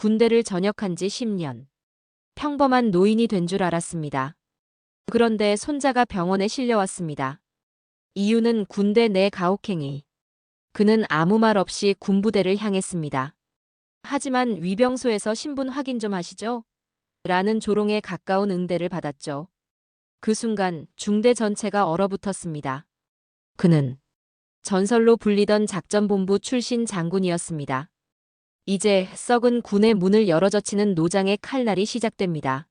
군대를 전역한 지 10년. 평범한 노인이 된 줄 알았습니다. 그런데 손자가 병원에 실려왔습니다. 이유는 군대 내 가혹행위. 그는 아무 말 없이 군부대를 향했습니다. 하지만 위병소에서 신분 확인 좀 하시죠? 라는 조롱에 가까운 응대를 받았죠. 그 순간 중대 전체가 얼어붙었습니다. 그는 전설로 불리던 작전본부 출신 장군이었습니다. 이제 썩은 군의 문을 열어젖히는 노장의 칼날이 시작됩니다.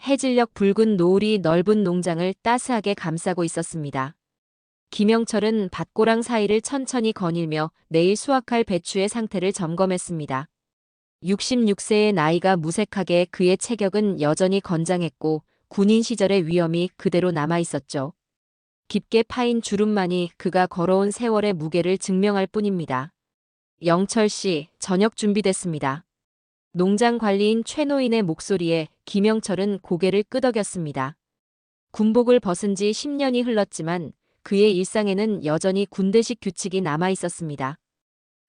해질녘 붉은 노을이 넓은 농장을 따스하게 감싸고 있었습니다. 김영철은 밭고랑 사이를 천천히 거닐며 내일 수확할 배추의 상태를 점검했습니다. 66세의 나이가 무색하게 그의 체격은 여전히 건장했고 군인 시절의 위엄이 그대로 남아있었죠. 깊게 파인 주름만이 그가 걸어온 세월의 무게를 증명할 뿐입니다. 영철 씨, 저녁 준비됐습니다. 농장 관리인 최노인의 목소리에 김영철은 고개를 끄덕였습니다. 군복을 벗은 지 10년이 흘렀지만 그의 일상에는 여전히 군대식 규칙이 남아있었습니다.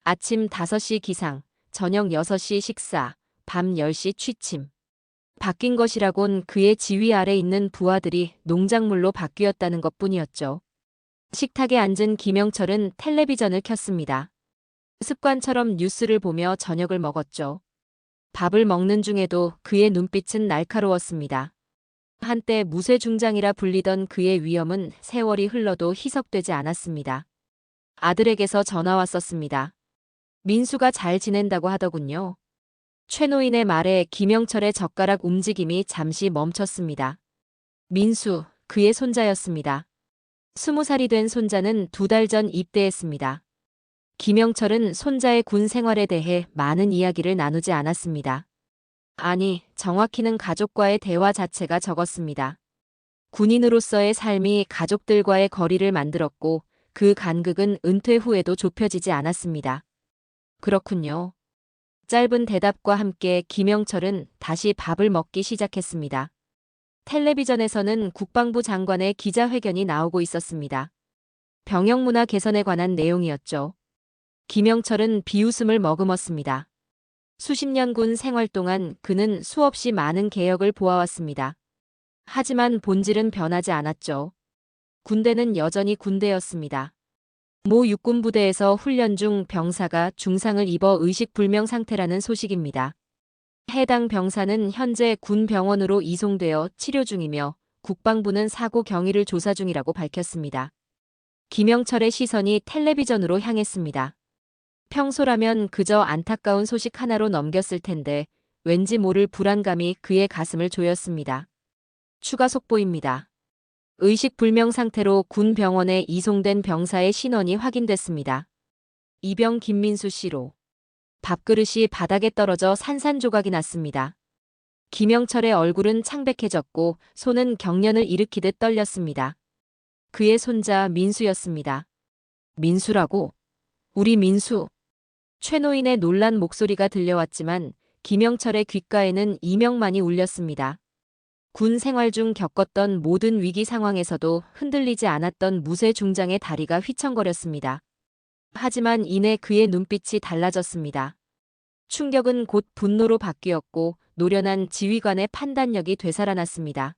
아침 5시 기상, 저녁 6시 식사, 밤 10시 취침. 바뀐 것이라곤 그의 지휘 아래 있는 부하들이 농작물로 바뀌었다는 것뿐이었죠. 식탁에 앉은 김영철은 텔레비전을 켰습니다. 습관처럼 뉴스를 보며 저녁을 먹었죠. 밥을 먹는 중에도 그의 눈빛은 날카로웠습니다. 한때 무쇠중장이라 불리던 그의 위엄은 세월이 흘러도 희석되지 않았습니다. 아들에게서 전화 왔었습니다. 민수가 잘 지낸다고 하더군요. 최노인의 말에 김영철의 젓가락 움직임이 잠시 멈췄습니다. 민수, 그의 손자였습니다. 20살이 된 손자는 2달 전 입대했습니다. 김영철은 손자의 군 생활에 대해 많은 이야기를 나누지 않았습니다. 아니, 정확히는 가족과의 대화 자체가 적었습니다. 군인으로서의 삶이 가족들과의 거리를 만들었고 그 간극은 은퇴 후에도 좁혀지지 않았습니다. 그렇군요. 짧은 대답과 함께 김영철은 다시 밥을 먹기 시작했습니다. 텔레비전에서는 국방부 장관의 기자회견이 나오고 있었습니다. 병역문화 개선에 관한 내용이었죠. 김영철은 비웃음을 머금었습니다. 수십 년 군 생활 동안 그는 수없이 많은 개혁을 보아왔습니다. 하지만 본질은 변하지 않았죠. 군대는 여전히 군대였습니다. 모 육군부대에서 훈련 중 병사가 중상을 입어 의식불명 상태라는 소식입니다. 해당 병사는 현재 군 병원으로 이송되어 치료 중이며 국방부는 사고 경위를 조사 중이라고 밝혔습니다. 김영철의 시선이 텔레비전으로 향했습니다. 평소라면 그저 안타까운 소식 하나로 넘겼을 텐데 왠지 모를 불안감이 그의 가슴을 조였습니다. 추가 속보입니다. 의식불명 상태로 군 병원에 이송된 병사의 신원이 확인됐습니다. 이병 김민수 씨로. 밥그릇이 바닥에 떨어져 산산조각이 났습니다. 김영철의 얼굴은 창백해졌고 손은 경련을 일으키듯 떨렸습니다. 그의 손자 민수였습니다. 민수라고? 우리 민수. 최노인의 놀란 목소리가 들려왔지만 김영철의 귓가에는 이명만이 울렸습니다. 군 생활 중 겪었던 모든 위기 상황에서도 흔들리지 않았던 무쇠중장의 다리가 휘청거렸습니다. 하지만 이내 그의 눈빛이 달라졌습니다. 충격은 곧 분노로 바뀌었고 노련한 지휘관의 판단력이 되살아났습니다.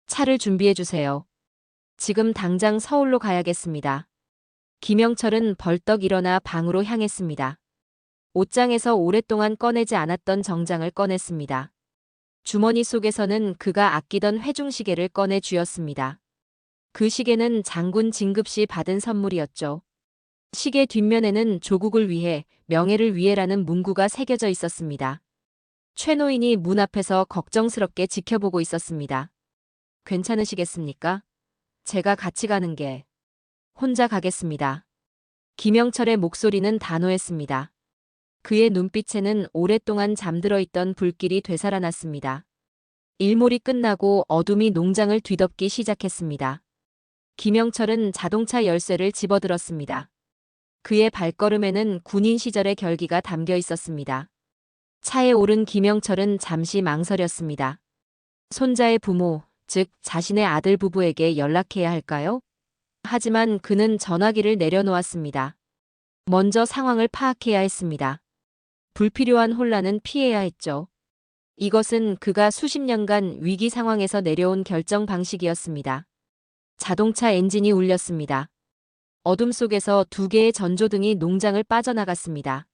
차를 준비해주세요. 지금 당장 서울로 가야겠습니다. 김영철은 벌떡 일어나 방으로 향했습니다. 옷장에서 오랫동안 꺼내지 않았던 정장을 꺼냈습니다. 주머니 속에서는 그가 아끼던 회중시계를 꺼내 쥐었습니다. 그 시계는 장군 진급 시 받은 선물이었죠. 시계 뒷면에는 조국을 위해, 명예를 위해라는 문구가 새겨져 있었습니다. 최노인이 문 앞에서 걱정스럽게 지켜보고 있었습니다. 괜찮으시겠습니까? 제가 같이 가는 게. 혼자 가겠습니다. 김영철의 목소리는 단호했습니다. 그의 눈빛에는 오랫동안 잠들어 있던 불길이 되살아났습니다. 일몰이 끝나고 어둠이 농장을 뒤덮기 시작했습니다. 김영철은 자동차 열쇠를 집어들었습니다. 그의 발걸음에는 군인 시절의 결기가 담겨 있었습니다. 차에 오른 김영철은 잠시 망설였습니다. 손자의 부모, 즉 자신의 아들 부부에게 연락해야 할까요? 하지만 그는 전화기를 내려놓았습니다. 먼저 상황을 파악해야 했습니다. 불필요한 혼란은 피해야 했죠. 이것은 그가 수십 년간 위기 상황에서 내려온 결정 방식이었습니다. 자동차 엔진이 울렸습니다. 어둠 속에서 두 개의 전조등이 농장을 빠져나갔습니다.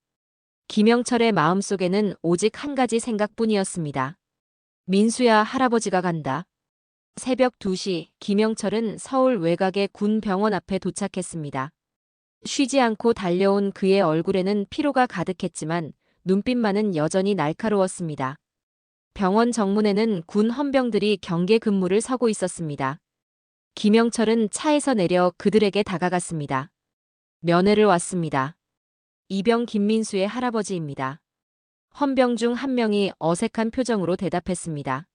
김영철의 마음속에는 오직 한 가지 생각뿐이었습니다. 민수야, 할아버지가 간다. 새벽 2시 김영철은 서울 외곽의 군 병원 앞에 도착했습니다. 쉬지 않고 달려온 그의 얼굴에는 피로가 가득했지만 눈빛만은 여전히 날카로웠습니다. 병원 정문에는 군 헌병들이 경계 근무를 서고 있었습니다. 김영철은 차에서 내려 그들에게 다가갔습니다. 면회를 왔습니다. 이병 김민수의 할아버지입니다. 헌병 중 한 명이 어색한 표정으로 대답했습니다.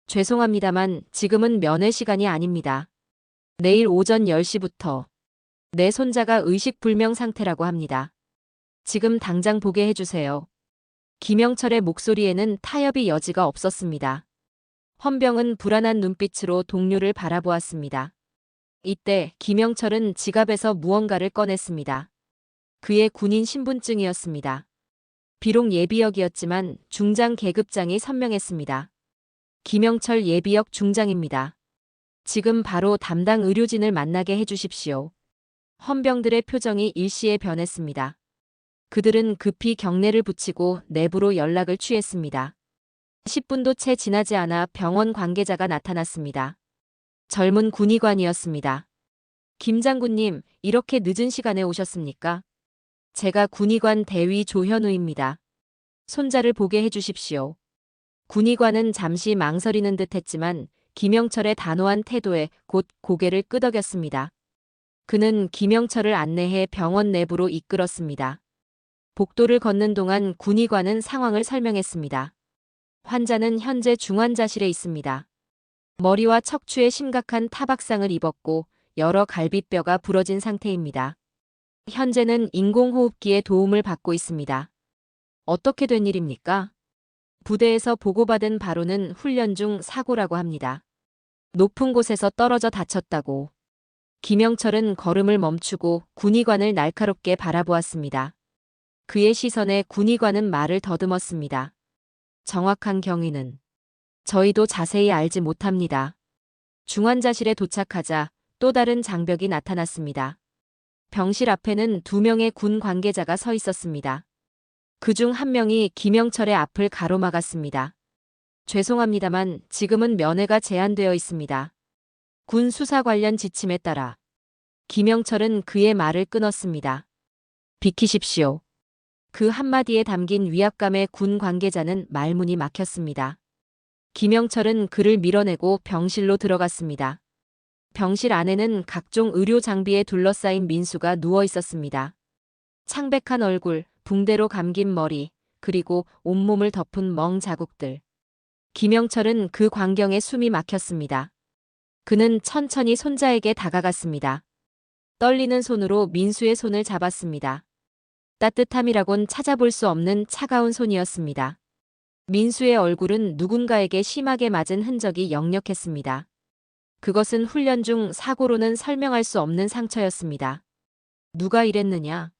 죄송합니다만 지금은 면회 시간이 아닙니다. 내일 오전 10시부터 내 손자가 의식불명 상태라고 합니다. 지금 당장 보게 해주세요. 김영철의 목소리에는 타협의 여지가 없었습니다. 헌병은 불안한 눈빛으로 동료를 바라보았습니다. 이때 김영철은 지갑에서 무언가를 꺼냈습니다. 그의 군인 신분증이었습니다. 비록 예비역이었지만 중장 계급장이 선명했습니다. 김영철 예비역 중장입니다. 지금 바로 담당 의료진을 만나게 해주십시오. 헌병들의 표정이 일시에 변했습니다. 그들은 급히 경례를 붙이고 내부로 연락을 취했습니다. 10분도 채 지나지 않아 병원 관계자가 나타났습니다. 젊은 군의관이었습니다. 김 장군님, 이렇게 늦은 시간에 오셨습니까? 제가 군의관 대위 조현우입니다. 손자를 보게 해주십시오. 군의관은 잠시 망설이는 듯 했지만 김영철의 단호한 태도에 곧 고개를 끄덕였습니다. 그는 김영철을 안내해 병원 내부로 이끌었습니다. 복도를 걷는 동안 군의관은 상황을 설명했습니다. 환자는 현재 중환자실에 있습니다. 머리와 척추에 심각한 타박상을 입었고 여러 갈비뼈가 부러진 상태입니다. 현재는 인공호흡기의 도움을 받고 있습니다. 어떻게 된 일입니까? 부대에서 보고받은 바로는 훈련 중 사고라고 합니다. 높은 곳에서 떨어져 다쳤다고. 김영철은 걸음을 멈추고 군의관을 날카롭게 바라보았습니다. 그의 시선에 군의관은 말을 더듬었습니다. 정확한 경위는 저희도 자세히 알지 못합니다. 중환자실에 도착하자 또 다른 장벽이 나타났습니다. 병실 앞에는 2명의 군 관계자가 서 있었습니다. 그중 한 명이 김영철의 앞을 가로막았습니다. 죄송합니다만 지금은 면회가 제한되어 있습니다. 군 수사 관련 지침에 따라. 김영철은 그의 말을 끊었습니다. 비키십시오. 그 한마디에 담긴 위압감에 군 관계자는 말문이 막혔습니다. 김영철은 그를 밀어내고 병실로 들어갔습니다. 병실 안에는 각종 의료 장비에 둘러싸인 민수가 누워 있었습니다. 창백한 얼굴, 붕대로 감긴 머리, 그리고 온몸을 덮은 멍 자국들. 김영철은 그 광경에 숨이 막혔습니다. 그는 천천히 손자에게 다가갔습니다. 떨리는 손으로 민수의 손을 잡았습니다. 따뜻함이라곤 찾아볼 수 없는 차가운 손이었습니다. 민수의 얼굴은 누군가에게 심하게 맞은 흔적이 역력했습니다. 그것은 훈련 중 사고로는 설명할 수 없는 상처였습니다. 누가 이랬느냐?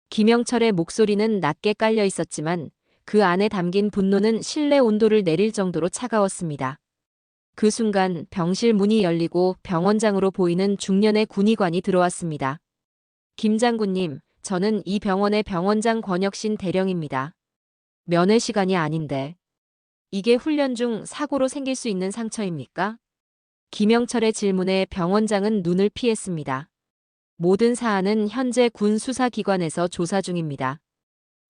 김영철의 목소리는 낮게 깔려 있었지만 그 안에 담긴 분노는 실내 온도를 내릴 정도로 차가웠습니다. 그 순간 병실 문이 열리고 병원장으로 보이는 중년의 군의관이 들어왔습니다. 김 장군님, 저는 이 병원의 병원장 권혁신 대령입니다. 면회 시간이 아닌데. 이게 훈련 중 사고로 생길 수 있는 상처입니까? 김영철의 질문에 병원장은 눈을 피했습니다. 모든 사안은 현재 군 수사기관에서 조사 중입니다.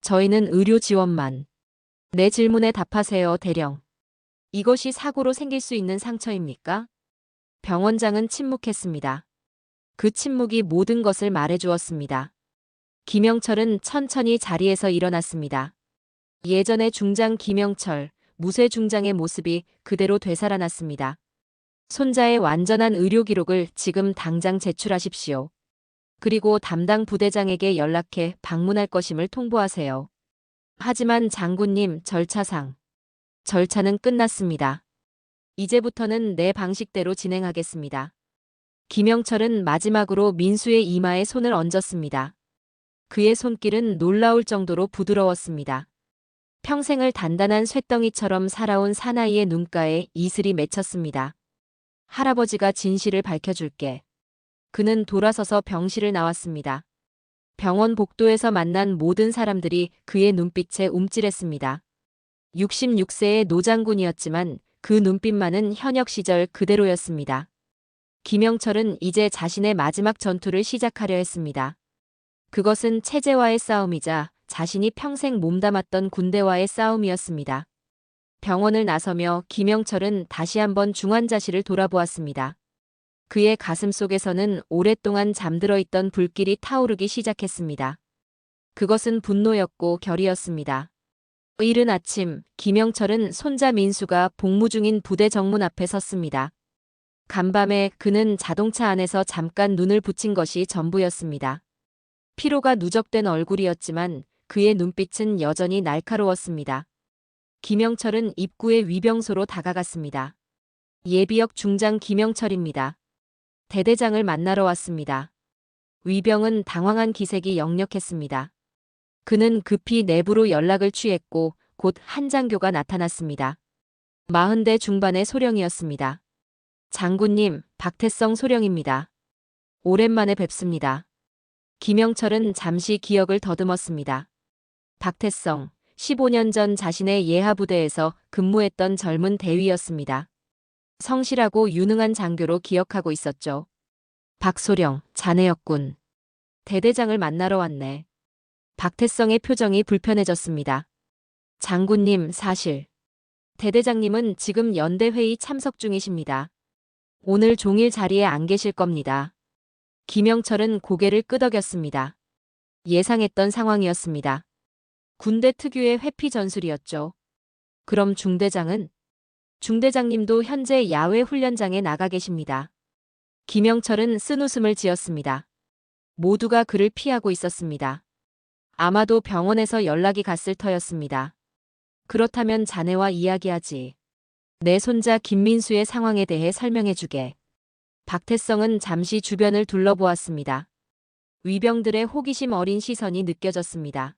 저희는 의료 지원만. 내 질문에 답하세요, 대령. 이것이 사고로 생길 수 있는 상처입니까? 병원장은 침묵했습니다. 그 침묵이 모든 것을 말해주었습니다. 김영철은 천천히 자리에서 일어났습니다. 예전의 중장 김영철, 무쇠 중장의 모습이 그대로 되살아났습니다. 손자의 완전한 의료 기록을 지금 당장 제출하십시오. 그리고 담당 부대장에게 연락해 방문할 것임을 통보하세요. 하지만 장군님, 절차는 끝났습니다. 이제부터는 내 방식대로 진행하겠습니다. 김영철은 마지막으로 민수의 이마에 손을 얹었습니다. 그의 손길은 놀라울 정도로 부드러웠습니다. 평생을 단단한 쇳덩이처럼 살아온 사나이의 눈가에 이슬이 맺혔습니다. 할아버지가 진실을 밝혀줄게. 그는 돌아서서 병실을 나왔습니다. 병원 복도에서 만난 모든 사람들이 그의 눈빛에 움찔했습니다. 66세의 노장군이었지만 그 눈빛만은 현역 시절 그대로였습니다. 김영철은 이제 자신의 마지막 전투를 시작하려 했습니다. 그것은 체제와의 싸움이자 자신이 평생 몸담았던 군대와의 싸움이었습니다. 병원을 나서며 김영철은 다시 한번 중환자실을 돌아보았습니다. 그의 가슴 속에서는 오랫동안 잠들어 있던 불길이 타오르기 시작했습니다. 그것은 분노였고 결의였습니다. 이른 아침, 김영철은 손자 민수가 복무 중인 부대 정문 앞에 섰습니다. 간밤에 그는 자동차 안에서 잠깐 눈을 붙인 것이 전부였습니다. 피로가 누적된 얼굴이었지만 그의 눈빛은 여전히 날카로웠습니다. 김영철은 입구의 위병소로 다가갔습니다. 예비역 중장 김영철입니다. 대대장을 만나러 왔습니다. 위병은 당황한 기색이 역력했습니다. 그는 급히 내부로 연락을 취했고 곧 한 장교가 나타났습니다. 40대 중반의 소령이었습니다. 장군님, 박태성 소령입니다. 오랜만에 뵙습니다. 김영철은 잠시 기억을 더듬었습니다. 박태성, 15년 전 자신의 예하부대에서 근무했던 젊은 대위였습니다. 성실하고 유능한 장교로 기억하고 있었죠. 박소령, 자네였군. 대대장을 만나러 왔네. 박태성의 표정이 불편해졌습니다. 장군님, 사실 대대장님은 지금 연대회의 참석 중이십니다. 오늘 종일 자리에 안 계실 겁니다. 김영철은 고개를 끄덕였습니다. 예상했던 상황이었습니다. 군대 특유의 회피 전술이었죠. 그럼 중대장은? 중대장님도 현재 야외 훈련장에 나가 계십니다. 김영철은 쓴웃음을 지었습니다. 모두가 그를 피하고 있었습니다. 아마도 병원에서 연락이 갔을 터였습니다. 그렇다면 자네와 이야기하지. 내 손자 김민수의 상황에 대해 설명해주게. 박태성은 잠시 주변을 둘러보았습니다. 위병들의 호기심 어린 시선이 느껴졌습니다.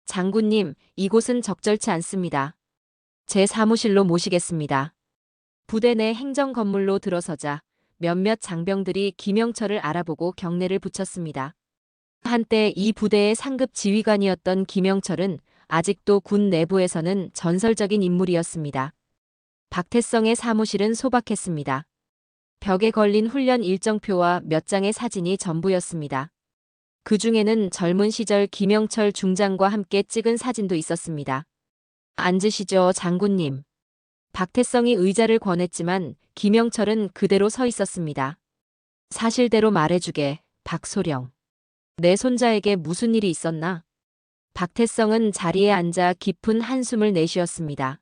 장군님, 이곳은 적절치 않습니다. 제 사무실로 모시겠습니다. 부대 내 행정 건물로 들어서자 몇몇 장병들이 김영철을 알아보고 경례를 붙였습니다. 한때 이 부대의 상급 지휘관이었던 김영철은 아직도 군 내부에서는 전설적인 인물이었습니다. 박태성의 사무실은 소박했습니다. 벽에 걸린 훈련 일정표와 몇 장의 사진이 전부였습니다. 그 중에는 젊은 시절 김영철 중장과 함께 찍은 사진도 있었습니다. 앉으시죠, 장군님. 박태성이 의자를 권했지만 김영철은 그대로 서 있었습니다. 사실대로 말해주게, 박소령. 내 손자에게 무슨 일이 있었나? 박태성은 자리에 앉아 깊은 한숨을 내쉬었습니다.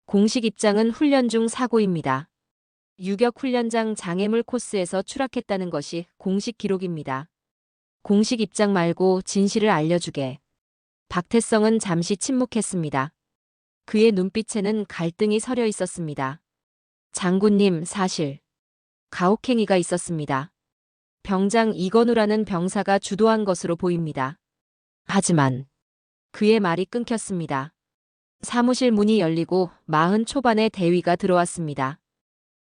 공식 입장은 훈련 중 사고입니다. 유격 훈련장 장애물 코스에서 추락했다는 것이 공식 기록입니다. 공식 입장 말고 진실을 알려주게. 박태성은 잠시 침묵했습니다. 그의 눈빛에는 갈등이 서려 있었습니다. 장군님, 사실 가혹행위가 있었습니다. 병장 이건우라는 병사가 주도한 것으로 보입니다. 하지만 그의 말이 끊겼습니다. 사무실 문이 열리고 40 초반의 대위가 들어왔습니다.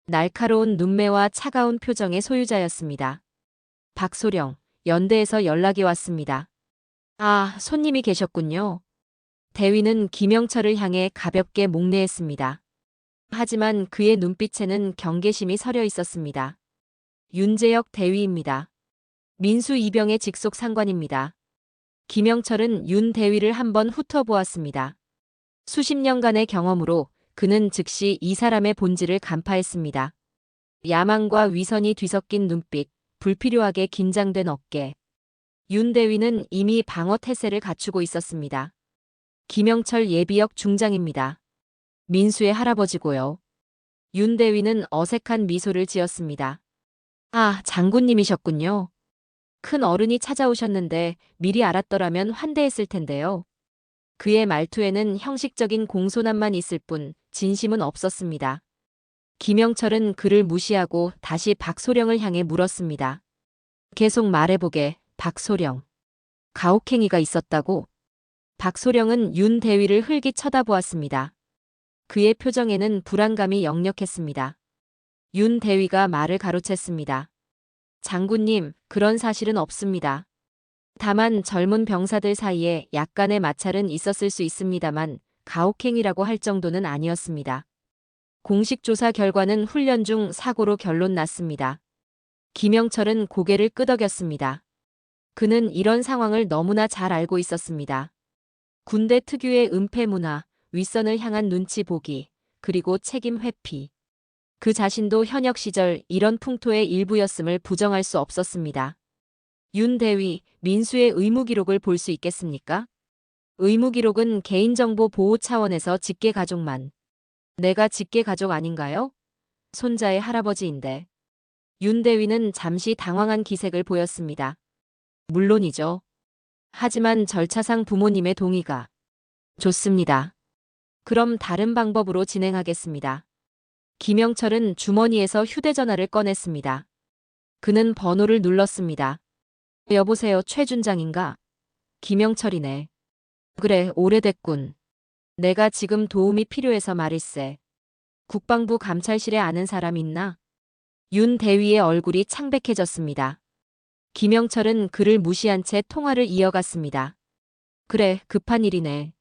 날카로운 눈매와 차가운 표정의 소유자였습니다. 박소령, 연대에서 연락이 왔습니다. 아, 손님이 계셨군요. 대위는 김영철을 향해 가볍게 목례했습니다. 하지만 그의 눈빛에는 경계심이 서려 있었습니다. 윤재혁 대위입니다. 민수 이병의 직속 상관입니다. 김영철은 윤 대위를 한번 훑어보았습니다. 수십 년간의 경험으로 그는 즉시 이 사람의 본질을 간파했습니다. 야망과 위선이 뒤섞인 눈빛, 불필요하게 긴장된 어깨. 윤 대위는 이미 방어 태세를 갖추고 있었습니다. 김영철 예비역 중장입니다. 민수의 할아버지고요. 윤 대위는 어색한 미소를 지었습니다. 아, 장군님이셨군요. 큰 어른이 찾아오셨는데 미리 알았더라면 환대했을 텐데요. 그의 말투에는 형식적인 공손함만 있을 뿐 진심은 없었습니다. 김영철은 그를 무시하고 다시 박소령을 향해 물었습니다. 계속 말해보게, 박소령. 가혹행위가 있었다고? 박소령은 윤 대위를 흘기 쳐다보았습니다. 그의 표정에는 불안감이 역력했습니다. 윤 대위가 말을 가로챘습니다. 장군님, 그런 사실은 없습니다. 다만 젊은 병사들 사이에 약간의 마찰은 있었을 수 있습니다만 가혹행위라고 할 정도는 아니었습니다. 공식 조사 결과는 훈련 중 사고로 결론 났습니다. 김영철은 고개를 끄덕였습니다. 그는 이런 상황을 너무나 잘 알고 있었습니다. 군대 특유의 은폐 문화, 윗선을 향한 눈치 보기, 그리고 책임 회피. 그 자신도 현역 시절 이런 풍토의 일부였음을 부정할 수 없었습니다. 윤 대위, 민수의 의무 기록을 볼 수 있겠습니까? 의무 기록은 개인정보 보호 차원에서 직계 가족만. 내가 직계 가족 아닌가요? 손자의 할아버지인데. 윤 대위는 잠시 당황한 기색을 보였습니다. 물론이죠. 하지만 절차상 부모님의 동의가. 좋습니다. 그럼 다른 방법으로 진행하겠습니다. 김영철은 주머니에서 휴대전화를 꺼냈습니다. 그는 번호를 눌렀습니다. 여보세요, 최 준장인가? 김영철이네. 그래, 오래됐군. 내가 지금 도움이 필요해서 말일세. 국방부 감찰실에 아는 사람 있나? 윤 대위의 얼굴이 창백해졌습니다. 김영철은 그를 무시한 채 통화를 이어갔습니다. 그래, 급한 일이네.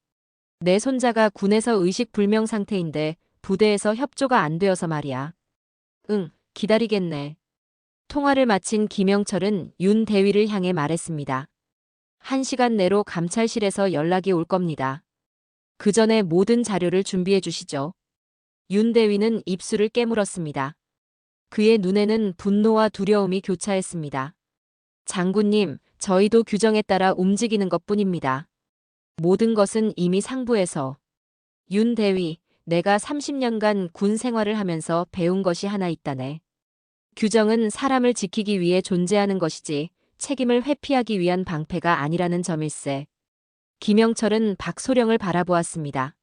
내 손자가 군에서 의식불명 상태인데 부대에서 협조가 안 되어서 말이야. 응, 기다리겠네. 통화를 마친 김영철은 윤 대위를 향해 말했습니다. 1시간 내로 감찰실에서 연락이 올 겁니다. 그 전에 모든 자료를 준비해 주시죠. 윤 대위는 입술을 깨물었습니다. 그의 눈에는 분노와 두려움이 교차했습니다. 장군님, 저희도 규정에 따라 움직이는 것뿐입니다. 모든 것은 이미 상부에서. 윤 대위, 내가 30년간 군 생활을 하면서 배운 것이 하나 있다네. 규정은 사람을 지키기 위해 존재하는 것이지 책임을 회피하기 위한 방패가 아니라는 점일세. 김영철은 박소령을 바라보았습니다.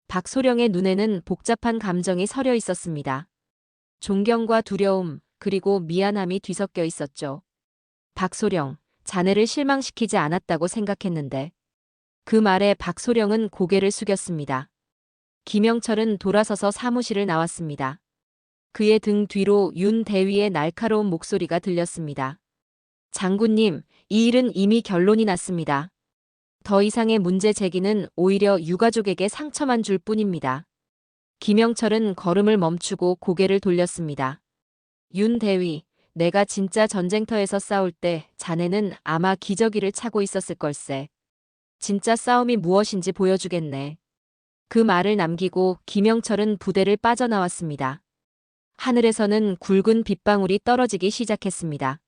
박소령의 눈에는 복잡한 감정이 서려 있었습니다. 존경과 두려움, 그리고 미안함이 뒤섞여 있었죠. 박소령, 자네를 실망시키지 않았다고 생각했는데. 그 말에 박소령은 고개를 숙였습니다. 김영철은 돌아서서 사무실을 나왔습니다. 그의 등 뒤로 윤 대위의 날카로운 목소리가 들렸습니다. 장군님, 이 일은 이미 결론이 났습니다. 더 이상의 문제 제기는 오히려 유가족에게 상처만 줄 뿐입니다. 김영철은 걸음을 멈추고 고개를 돌렸습니다. 윤 대위, 내가 진짜 전쟁터에서 싸울 때 자네는 아마 기저귀를 차고 있었을 걸세. 진짜 싸움이 무엇인지 보여주겠네. 그 말을 남기고 김영철은 부대를 빠져나왔습니다. 하늘에서는 굵은 빗방울이 떨어지기 시작했습니다.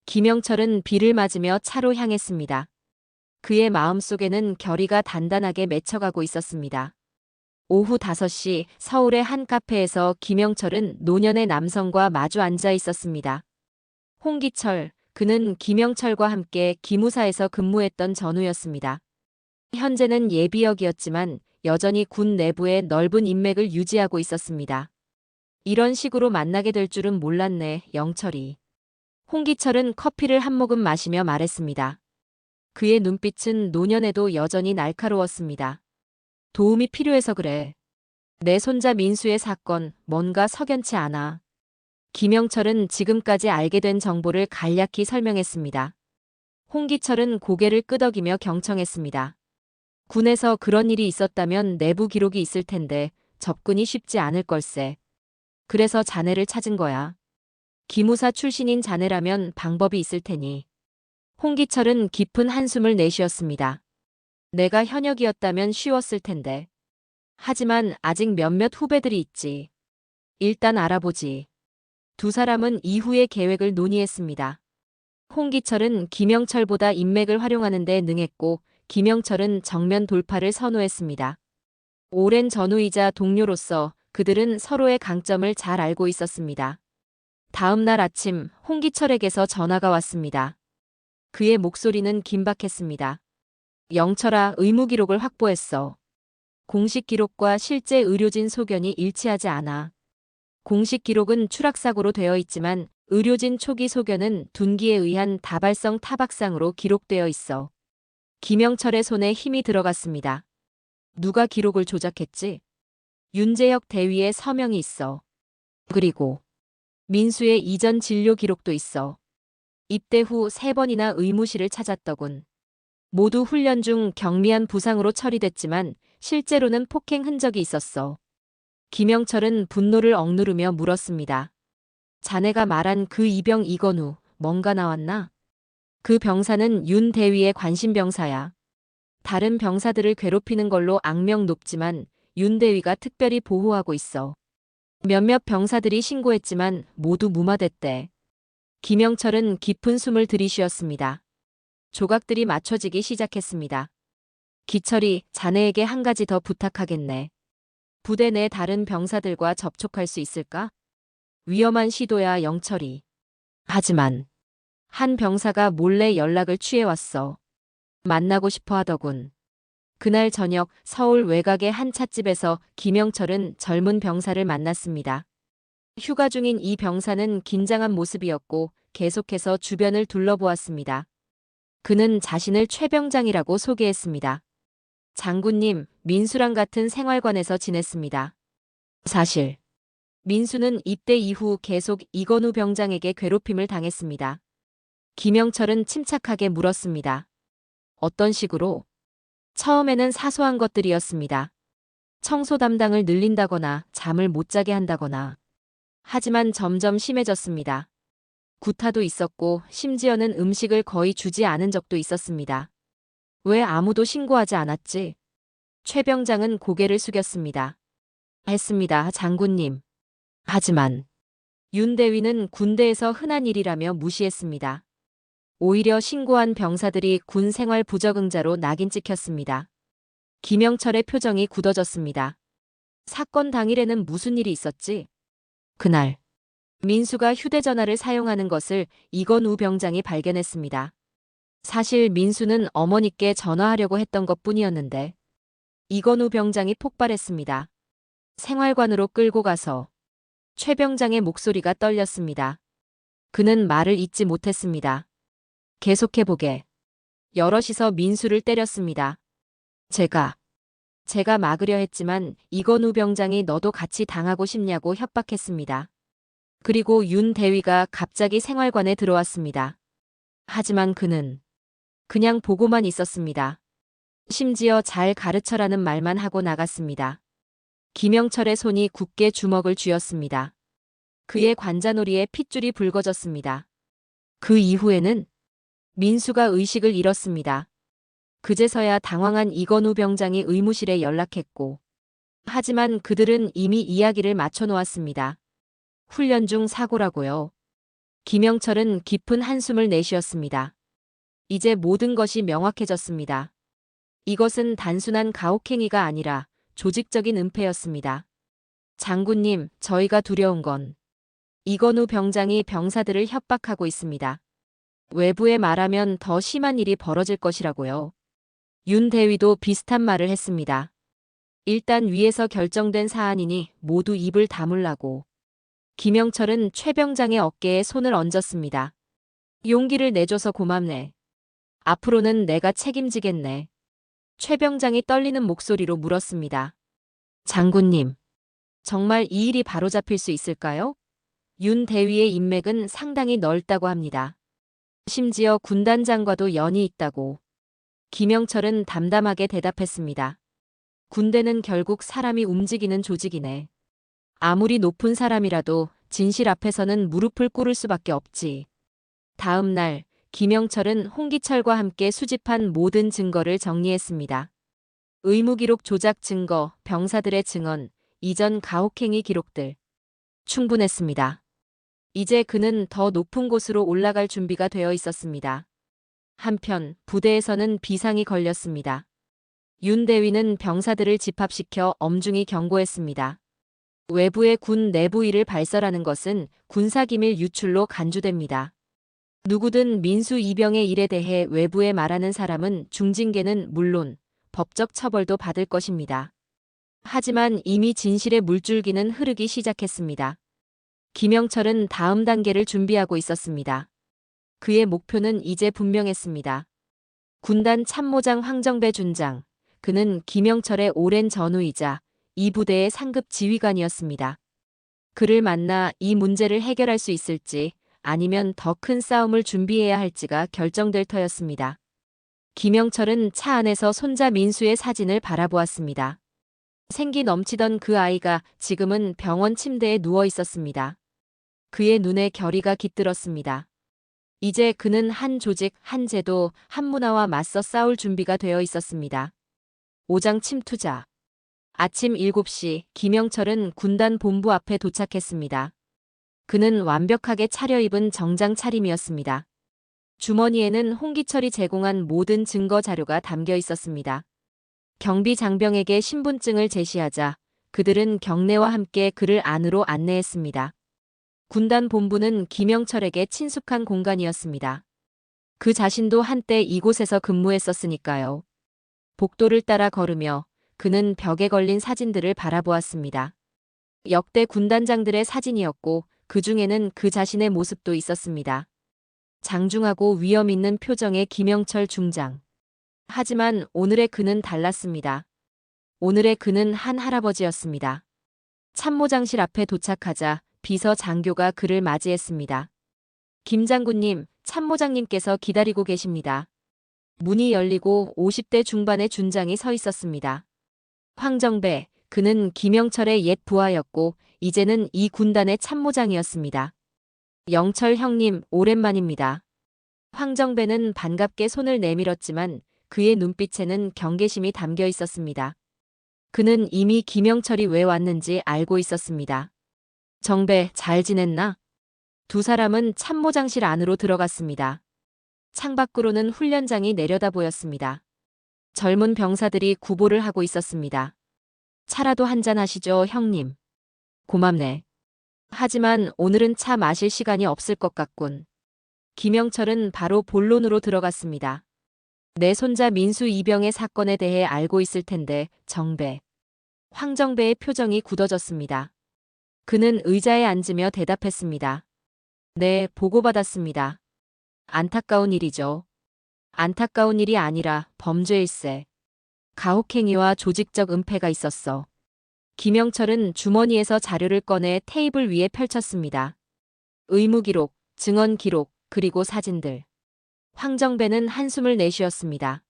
김영철은 비를 맞으며 차로 향했습니다. 그의 마음속에는 결의가 단단하게 맺혀가고 있었습니다. 오후 5시 서울의 한 카페에서 김영철은 노년의 남성과 마주 앉아 있었습니다. 홍기철, 그는 김영철과 함께 기무사에서 근무했던 전우였습니다. 현재는 예비역이었지만 여전히 군 내부에 넓은 인맥을 유지하고 있었습니다. 이런 식으로 만나게 될 줄은 몰랐네, 영철이. 홍기철은 커피를 한 모금 마시며 말했습니다. 그의 눈빛은 노년에도 여전히 날카로웠습니다. 도움이 필요해서 그래. 내 손자 민수의 사건, 뭔가 석연치 않아. 김영철은 지금까지 알게 된 정보를 간략히 설명했습니다. 홍기철은 고개를 끄덕이며 경청했습니다. 군에서 그런 일이 있었다면 내부 기록이 있을 텐데 접근이 쉽지 않을 걸세. 그래서 자네를 찾은 거야. 기무사 출신인 자네라면 방법이 있을 테니. 홍기철은 깊은 한숨을 내쉬었습니다. 내가 현역이었다면 쉬웠을 텐데. 하지만 아직 몇몇 후배들이 있지. 일단 알아보지. 두 사람은 이후의 계획을 논의했습니다. 홍기철은 김영철보다 인맥을 활용하는 데 능했고 김영철은 정면 돌파를 선호했습니다. 오랜 전우이자 동료로서 그들은 서로의 강점을 잘 알고 있었습니다. 다음 날 아침 홍기철에게서 전화가 왔습니다. 그의 목소리는 긴박했습니다. 영철아, 의무 기록을 확보했어. 공식 기록과 실제 의료진 소견이 일치하지 않아. 공식 기록은 추락사고로 되어 있지만 의료진 초기 소견은 둔기에 의한 다발성 타박상으로 기록되어 있어. 김영철의 손에 힘이 들어갔습니다. 누가 기록을 조작했지? 윤재혁 대위의 서명이 있어. 그리고 민수의 이전 진료 기록도 있어. 입대 후 3번이나 의무실을 찾았더군. 모두 훈련 중 경미한 부상으로 처리됐지만 실제로는 폭행 흔적이 있었어. 김영철은 분노를 억누르며 물었습니다. 자네가 말한 그 이병 이건우, 뭔가 나왔나? 그 병사는 윤 대위의 관심병사야. 다른 병사들을 괴롭히는 걸로 악명 높지만 윤 대위가 특별히 보호하고 있어. 몇몇 병사들이 신고했지만 모두 무마됐대. 김영철은 깊은 숨을 들이쉬었습니다. 조각들이 맞춰지기 시작했습니다. 기철이, 자네에게 한 가지 더 부탁하겠네. 부대 내 다른 병사들과 접촉할 수 있을까? 위험한 시도야, 영철이. 하지만 한 병사가 몰래 연락을 취해왔어. 만나고 싶어 하더군. 그날 저녁 서울 외곽의 한 찻집에서 김영철은 젊은 병사를 만났습니다. 휴가 중인 이 병사는 긴장한 모습이었고 계속해서 주변을 둘러보았습니다. 그는 자신을 최병장이라고 소개했습니다. 장군님, 민수랑 같은 생활관에서 지냈습니다. 사실 민수는 입대 이후 계속 이건우 병장에게 괴롭힘을 당했습니다. 김영철은 침착하게 물었습니다. 어떤 식으로? 처음에는 사소한 것들이었습니다. 청소 담당을 늘린다거나 잠을 못 자게 한다거나. 하지만 점점 심해졌습니다. 구타도 있었고 심지어는 음식을 거의 주지 않은 적도 있었습니다. 왜 아무도 신고하지 않았지? 최 병장은 고개를 숙였습니다. 했습니다, 장군님. 하지만 윤 대위는 군대에서 흔한 일이라며 무시했습니다. 오히려 신고한 병사들이 군 생활 부적응자로 낙인 찍혔습니다. 김영철의 표정이 굳어졌습니다. 사건 당일에는 무슨 일이 있었지? 그날 민수가 휴대전화를 사용하는 것을 이건우 병장이 발견했습니다. 사실 민수는 어머니께 전화하려고 했던 것뿐이었는데 이건우 병장이 폭발했습니다. 생활관으로 끌고 가서 최 병장의 목소리가 떨렸습니다. 그는 말을 잇지 못했습니다. 계속해보게. 여럿이서 민수를 때렸습니다. 제가 막으려 했지만 이건우 병장이 너도 같이 당하고 싶냐고 협박했습니다. 그리고 윤 대위가 갑자기 생활관에 들어왔습니다. 하지만 그는 그냥 보고만 있었습니다. 심지어 잘 가르쳐라는 말만 하고 나갔습니다. 김영철의 손이 굳게 주먹을 쥐었습니다. 그의 관자놀이에 핏줄이 붉어졌습니다. 그 이후에는 민수가 의식을 잃었습니다. 그제서야 당황한 이건우 병장이 의무실에 연락했고, 하지만 그들은 이미 이야기를 맞춰놓았습니다. 훈련 중 사고라고요. 김영철은 깊은 한숨을 내쉬었습니다. 이제 모든 것이 명확해졌습니다. 이것은 단순한 가혹행위가 아니라 조직적인 은폐였습니다. 장군님, 저희가 두려운 건 이건우 병장이 병사들을 협박하고 있습니다. 외부에 말하면 더 심한 일이 벌어질 것이라고요. 윤 대위도 비슷한 말을 했습니다. 일단 위에서 결정된 사안이니 모두 입을 다물라고. 김영철은 최 병장의 어깨에 손을 얹었습니다. 용기를 내줘서 고맙네. 앞으로는 내가 책임지겠네. 최 병장이 떨리는 목소리로 물었습니다. 장군님, 정말 이 일이 바로잡힐 수 있을까요? 윤 대위의 인맥은 상당히 넓다고 합니다. 심지어 군단장과도 연이 있다고. 김영철은 담담하게 대답했습니다. 군대는 결국 사람이 움직이는 조직이네. 아무리 높은 사람이라도 진실 앞에서는 무릎을 꿇을 수밖에 없지. 다음 날 김영철은 홍기철과 함께 수집한 모든 증거를 정리했습니다. 의무기록 조작 증거, 병사들의 증언, 이전 가혹행위 기록들. 충분했습니다. 이제 그는 더 높은 곳으로 올라갈 준비가 되어 있었습니다. 한편 부대에서는 비상이 걸렸습니다. 윤 대위는 병사들을 집합시켜 엄중히 경고했습니다. 외부의 군 내부 일을 발설하는 것은 군사기밀 유출로 간주됩니다. 누구든 민수 이병의 일에 대해 외부에 말하는 사람은 중징계는 물론 법적 처벌도 받을 것입니다. 하지만 이미 진실의 물줄기는 흐르기 시작했습니다. 김영철은 다음 단계를 준비하고 있었습니다. 그의 목표는 이제 분명했습니다. 군단 참모장 황정배 준장. 그는 김영철의 오랜 전우이자 이 부대의 상급 지휘관이었습니다. 그를 만나 이 문제를 해결할 수 있을지 아니면 더 큰 싸움을 준비해야 할지가 결정될 터였습니다. 김영철은 차 안에서 손자 민수의 사진을 바라보았습니다. 생기 넘치던 그 아이가 지금은 병원 침대에 누워 있었습니다. 그의 눈에 결의가 깃들었습니다. 이제 그는 한 조직, 한 제도, 한 문화와 맞서 싸울 준비가 되어 있었습니다. 오장 침투자. 아침 7시 김영철은 군단 본부 앞에 도착했습니다. 그는 완벽하게 차려입은 정장 차림이었습니다. 주머니에는 홍기철이 제공한 모든 증거 자료가 담겨 있었습니다. 경비 장병에게 신분증을 제시하자 그들은 경례와 함께 그를 안으로 안내했습니다. 군단 본부는 김영철에게 친숙한 공간이었습니다. 그 자신도 한때 이곳에서 근무했었으니까요. 복도를 따라 걸으며 그는 벽에 걸린 사진들을 바라보았습니다. 역대 군단장들의 사진이었고 그 중에는 그 자신의 모습도 있었습니다. 장중하고 위험 있는 표정의 김영철 중장. 하지만 오늘의 그는 달랐습니다. 오늘의 그는 한 할아버지였습니다. 참모장실 앞에 도착하자 비서 장교가 그를 맞이했습니다. 김 장군님, 참모장님께서 기다리고 계십니다. 문이 열리고 50대 중반의 준장이 서 있었습니다. 황정배, 그는 김영철의 옛 부하였고 이제는 이 군단의 참모장이었습니다. 영철 형님, 오랜만입니다. 황정배는 반갑게 손을 내밀었지만 그의 눈빛에는 경계심이 담겨 있었습니다. 그는 이미 김영철이 왜 왔는지 알고 있었습니다. 정배, 잘 지냈나? 두 사람은 참모장실 안으로 들어갔습니다. 창밖으로는 훈련장이 내려다 보였습니다. 젊은 병사들이 구보를 하고 있었습니다. 차라도 한잔 하시죠, 형님. 고맙네. 하지만 오늘은 차 마실 시간이 없을 것 같군. 김영철은 바로 본론으로 들어갔습니다. 내 손자 민수 이병의 사건에 대해 알고 있을 텐데, 정배. 황정배의 표정이 굳어졌습니다. 그는 의자에 앉으며 대답했습니다. 네, 보고받았습니다. 안타까운 일이죠. 안타까운 일이 아니라 범죄일세. 가혹행위와 조직적 은폐가 있었어. 김영철은 주머니에서 자료를 꺼내 테이블 위에 펼쳤습니다. 의무기록, 증언기록, 그리고 사진들. 황정배는 한숨을 내쉬었습니다.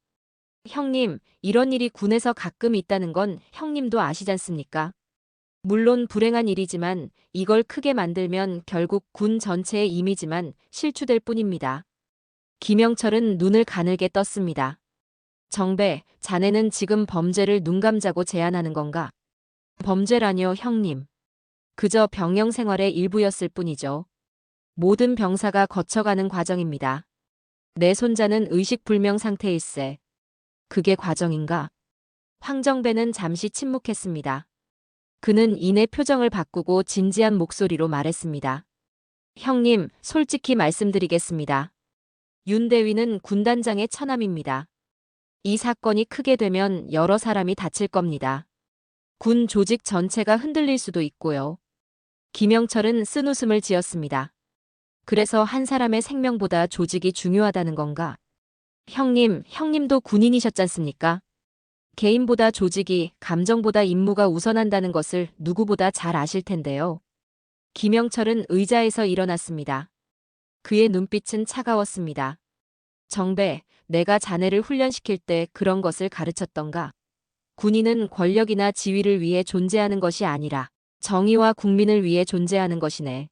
형님, 이런 일이 군에서 가끔 있다는 건 형님도 아시잖습니까? 물론 불행한 일이지만 이걸 크게 만들면 결국 군 전체의 이미지만 실추될 뿐입니다. 김영철은 눈을 가늘게 떴습니다. 정배, 자네는 지금 범죄를 눈감자고 제안하는 건가? 범죄라뇨, 형님. 그저 병영 생활의 일부였을 뿐이죠. 모든 병사가 거쳐가는 과정입니다. 내 손자는 의식불명 상태일세. 그게 과정인가? 황정배는 잠시 침묵했습니다. 그는 이내 표정을 바꾸고 진지한 목소리로 말했습니다. 형님, 솔직히 말씀드리겠습니다. 윤 대위는 군단장의 처남입니다. 이 사건이 크게 되면 여러 사람이 다칠 겁니다. 군 조직 전체가 흔들릴 수도 있고요. 김영철은 쓴웃음을 지었습니다. 그래서 한 사람의 생명보다 조직이 중요하다는 건가? 형님도 군인이셨잖습니까? 개인보다 조직이, 감정보다 임무가 우선한다는 것을 누구보다 잘 아실 텐데요. 김영철은 의자에서 일어났습니다. 그의 눈빛은 차가웠습니다. 정배, 내가 자네를 훈련시킬 때 그런 것을 가르쳤던가? 군인은 권력이나 지위를 위해 존재하는 것이 아니라 정의와 국민을 위해 존재하는 것이네.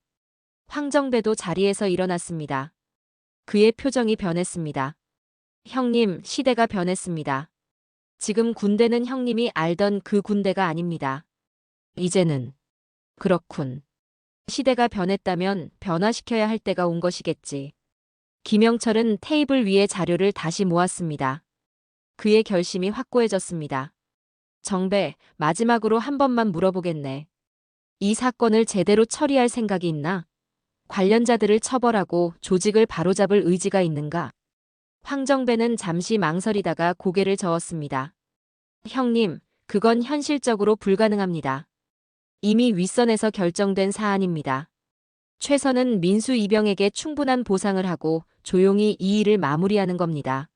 황정배도 자리에서 일어났습니다. 그의 표정이 변했습니다. 형님, 시대가 변했습니다. 지금 군대는 형님이 알던 그 군대가 아닙니다. 이제는. 그렇군. 시대가 변했다면 변화시켜야 할 때가 온 것이겠지. 김영철은 테이블 위에 자료를 다시 모았습니다. 그의 결심이 확고해졌습니다. 정배, 마지막으로 한 번만 물어보겠네. 이 사건을 제대로 처리할 생각이 있나? 관련자들을 처벌하고 조직을 바로잡을 의지가 있는가? 황정배는 잠시 망설이다가 고개를 저었습니다. 형님, 그건 현실적으로 불가능합니다. 이미 윗선에서 결정된 사안입니다. 최선은 민수 이병에게 충분한 보상을 하고 조용히 이 일을 마무리하는 겁니다.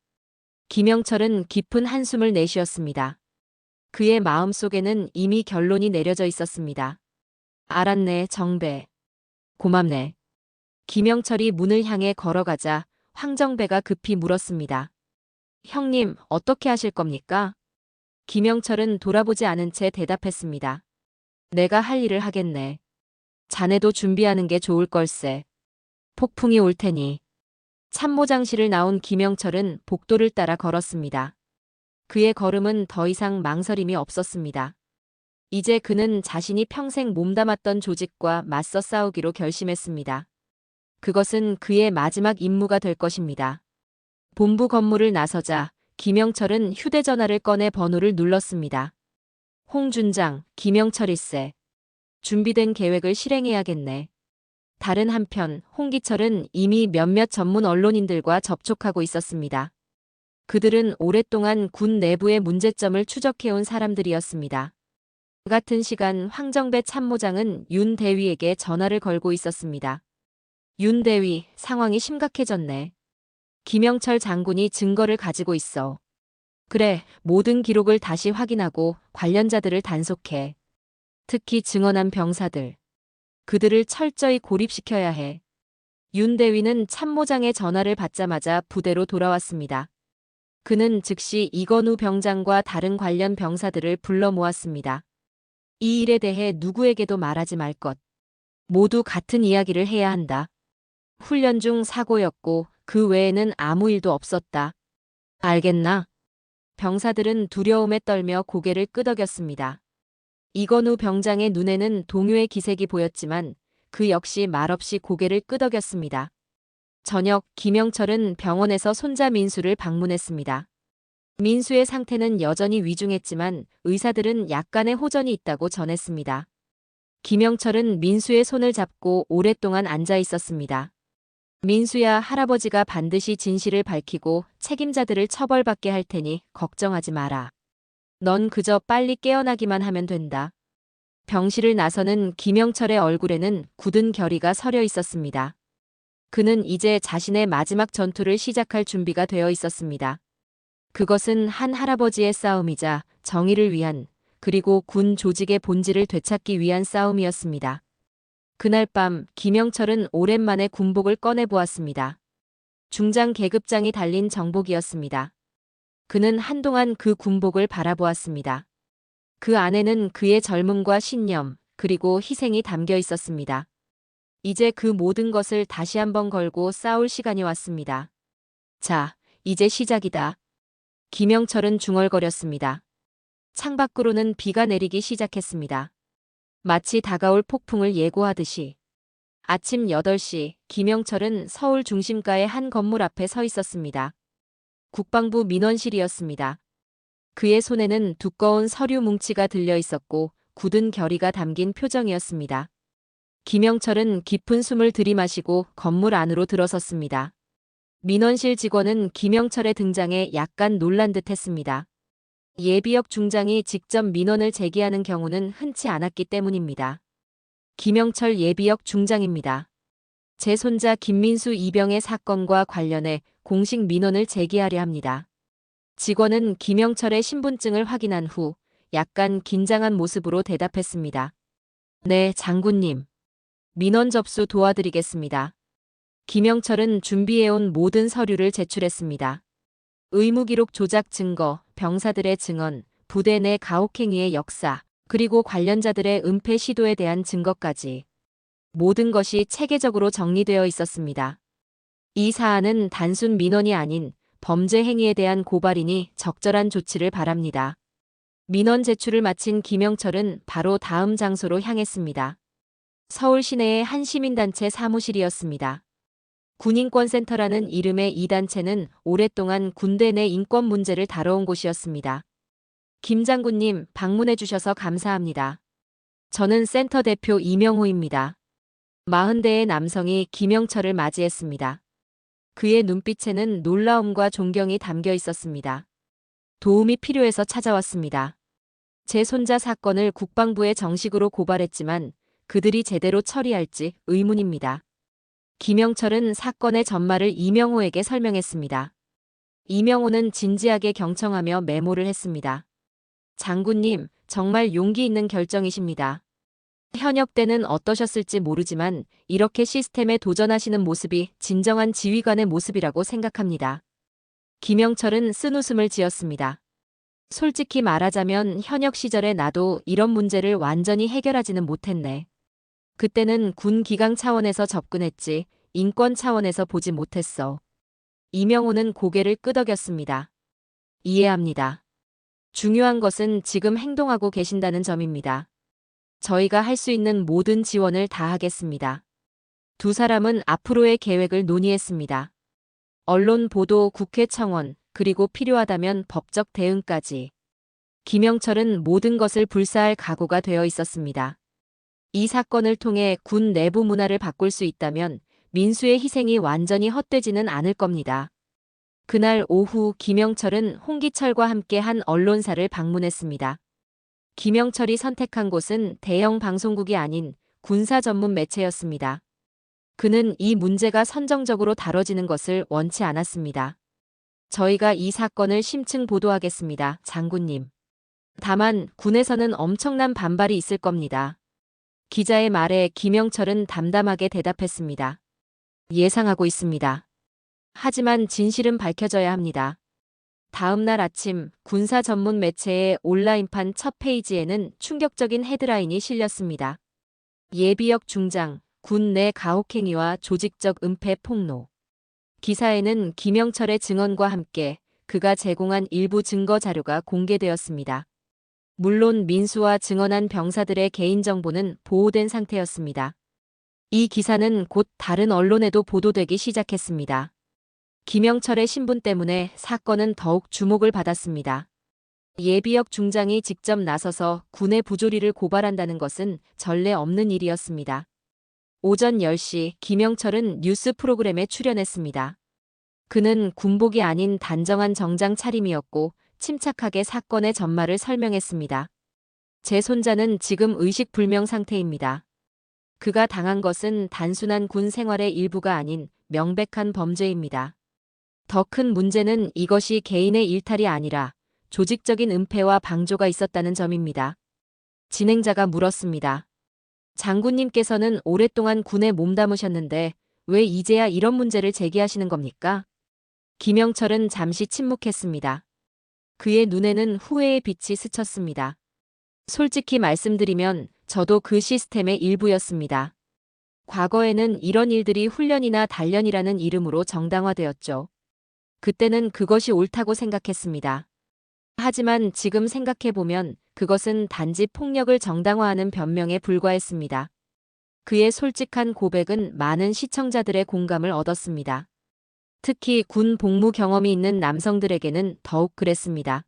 김영철은 깊은 한숨을 내쉬었습니다. 그의 마음속에는 이미 결론이 내려져 있었습니다. 알았네, 정배. 고맙네. 김영철이 문을 향해 걸어가자 황정배가 급히 물었습니다. 형님, 어떻게 하실 겁니까? 김영철은 돌아보지 않은 채 대답했습니다. 내가 할 일을 하겠네. 자네도 준비하는 게 좋을 걸세. 폭풍이 올 테니. 참모장실을 나온 김영철은 복도를 따라 걸었습니다. 그의 걸음은 더 이상 망설임이 없었습니다. 이제 그는 자신이 평생 몸담았던 조직과 맞서 싸우기로 결심했습니다. 그것은 그의 마지막 임무가 될 것입니다. 본부 건물을 나서자 김영철은 휴대전화를 꺼내 번호를 눌렀습니다. 홍준장, 김영철일세. 준비된 계획을 실행해야겠네. 다른 한편 홍기철은 이미 몇몇 전문 언론인들과 접촉하고 있었습니다. 그들은 오랫동안 군 내부의 문제점을 추적해온 사람들이었습니다. 같은 시간 황정배 참모장은 윤 대위에게 전화를 걸고 있었습니다. 윤 대위, 상황이 심각해졌네. 김영철 장군이 증거를 가지고 있어. 그래, 모든 기록을 다시 확인하고 관련자들을 단속해. 특히 증언한 병사들. 그들을 철저히 고립시켜야 해. 윤 대위는 참모장의 전화를 받자마자 부대로 돌아왔습니다. 그는 즉시 이건우 병장과 다른 관련 병사들을 불러 모았습니다. 이 일에 대해 누구에게도 말하지 말 것. 모두 같은 이야기를 해야 한다. 훈련 중 사고였고 그 외에는 아무 일도 없었다. 알겠나? 병사들은 두려움에 떨며 고개를 끄덕였습니다. 이건우 병장의 눈에는 동요의 기색이 보였지만 그 역시 말없이 고개를 끄덕였습니다. 저녁 김영철은 병원에서 손자 민수를 방문했습니다. 민수의 상태는 여전히 위중했지만 의사들은 약간의 호전이 있다고 전했습니다. 김영철은 민수의 손을 잡고 오랫동안 앉아 있었습니다. 민수야, 할아버지가 반드시 진실을 밝히고 책임자들을 처벌받게 할 테니 걱정하지 마라. 넌 그저 빨리 깨어나기만 하면 된다. 병실을 나서는 김영철의 얼굴에는 굳은 결의가 서려 있었습니다. 그는 이제 자신의 마지막 전투를 시작할 준비가 되어 있었습니다. 그것은 한 할아버지의 싸움이자 정의를 위한, 그리고 군 조직의 본질을 되찾기 위한 싸움이었습니다. 그날 밤 김영철은 오랜만에 군복을 꺼내보았습니다. 중장 계급장이 달린 정복이었습니다. 그는 한동안 그 군복을 바라보았습니다. 그 안에는 그의 젊음과 신념, 그리고 희생이 담겨 있었습니다. 이제 그 모든 것을 다시 한번 걸고 싸울 시간이 왔습니다. 자, 이제 시작이다. 김영철은 중얼거렸습니다. 창밖으로는 비가 내리기 시작했습니다. 마치 다가올 폭풍을 예고하듯이. 아침 8시 김영철은 서울 중심가의 한 건물 앞에 서 있었습니다. 국방부 민원실이었습니다. 그의 손에는 두꺼운 서류 뭉치가 들려 있었고 굳은 결의가 담긴 표정이었습니다. 김영철은 깊은 숨을 들이마시고 건물 안으로 들어섰습니다. 민원실 직원은 김영철의 등장에 약간 놀란 듯 했습니다. 예비역 중장이 직접 민원을 제기하는 경우는 흔치 않았기 때문입니다. 김영철 예비역 중장입니다. 제 손자 김민수 이병의 사건과 관련해 공식 민원을 제기하려 합니다. 직원은 김영철의 신분증을 확인한 후 약간 긴장한 모습으로 대답했습니다. 네, 장군님. 민원 접수 도와드리겠습니다. 김영철은 준비해온 모든 서류를 제출했습니다. 의무기록 조작 증거, 병사들의 증언, 부대 내 가혹행위의 역사, 그리고 관련자들의 은폐 시도에 대한 증거까지. 모든 것이 체계적으로 정리되어 있었습니다. 이 사안은 단순 민원이 아닌 범죄 행위에 대한 고발이니 적절한 조치를 바랍니다. 민원 제출을 마친 김영철은 바로 다음 장소로 향했습니다. 서울 시내의 한 시민단체 사무실이었습니다. 군인권센터라는 이름의 이 단체는 오랫동안 군대 내 인권 문제를 다뤄온 곳이었습니다. 김 장군님, 방문해 주셔서 감사합니다. 저는 센터 대표 이명호입니다. 40대의 남성이 김영철을 맞이했습니다. 그의 눈빛에는 놀라움과 존경이 담겨 있었습니다. 도움이 필요해서 찾아왔습니다. 제 손자 사건을 국방부에 정식으로 고발했지만 그들이 제대로 처리할지 의문입니다. 김영철은 사건의 전말을 이명호에게 설명했습니다. 이명호는 진지하게 경청하며 메모를 했습니다. 장군님, 정말 용기 있는 결정이십니다. 현역 때는 어떠셨을지 모르지만 이렇게 시스템에 도전하시는 모습이 진정한 지휘관의 모습이라고 생각합니다. 김영철은 쓴웃음을 지었습니다. 솔직히 말하자면 현역 시절에 나도 이런 문제를 완전히 해결하지는 못했네. 그때는 군 기강 차원에서 접근했지 인권 차원에서 보지 못했어. 이명호는 고개를 끄덕였습니다. 이해합니다. 중요한 것은 지금 행동하고 계신다는 점입니다. 저희가 할 수 있는 모든 지원을 다하겠습니다. 두 사람은 앞으로의 계획을 논의했습니다. 언론 보도, 국회 청원, 그리고 필요하다면 법적 대응까지. 김영철은 모든 것을 불사할 각오가 되어 있었습니다. 이 사건을 통해 군 내부 문화를 바꿀 수 있다면 민수의 희생이 완전히 헛되지는 않을 겁니다. 그날 오후 김영철은 홍기철과 함께 한 언론사를 방문했습니다. 김영철이 선택한 곳은 대형 방송국이 아닌 군사 전문 매체였습니다. 그는 이 문제가 선정적으로 다뤄지는 것을 원치 않았습니다. 저희가 이 사건을 심층 보도하겠습니다, 장군님. 다만 군에서는 엄청난 반발이 있을 겁니다. 기자의 말에 김영철은 담담하게 대답했습니다. 예상하고 있습니다. 하지만 진실은 밝혀져야 합니다. 다음 날 아침 군사 전문 매체의 온라인판 첫 페이지에는 충격적인 헤드라인이 실렸습니다. 예비역 중장, 군 내 가혹행위와 조직적 은폐 폭로. 기사에는 김영철의 증언과 함께 그가 제공한 일부 증거 자료가 공개되었습니다. 물론 민수와 증언한 병사들의 개인정보는 보호된 상태였습니다. 이 기사는 곧 다른 언론에도 보도되기 시작했습니다. 김영철의 신분 때문에 사건은 더욱 주목을 받았습니다. 예비역 중장이 직접 나서서 군의 부조리를 고발한다는 것은 전례 없는 일이었습니다. 오전 10시 김영철은 뉴스 프로그램에 출연했습니다. 그는 군복이 아닌 단정한 정장 차림이었고 침착하게 사건의 전말을 설명했습니다. 제 손자는 지금 의식불명 상태입니다. 그가 당한 것은 단순한 군 생활의 일부가 아닌 명백한 범죄입니다. 더 큰 문제는 이것이 개인의 일탈이 아니라 조직적인 은폐와 방조가 있었다는 점입니다. 진행자가 물었습니다. 장군님께서는 오랫동안 군에 몸담으셨는데 왜 이제야 이런 문제를 제기하시는 겁니까? 김영철은 잠시 침묵했습니다. 그의 눈에는 후회의 빛이 스쳤습니다. 솔직히 말씀드리면 저도 그 시스템의 일부였습니다. 과거에는 이런 일들이 훈련이나 단련이라는 이름으로 정당화되었죠. 그때는 그것이 옳다고 생각했습니다. 하지만 지금 생각해보면 그것은 단지 폭력을 정당화하는 변명에 불과했습니다. 그의 솔직한 고백은 많은 시청자들의 공감을 얻었습니다. 특히 군 복무 경험이 있는 남성들에게는 더욱 그랬습니다.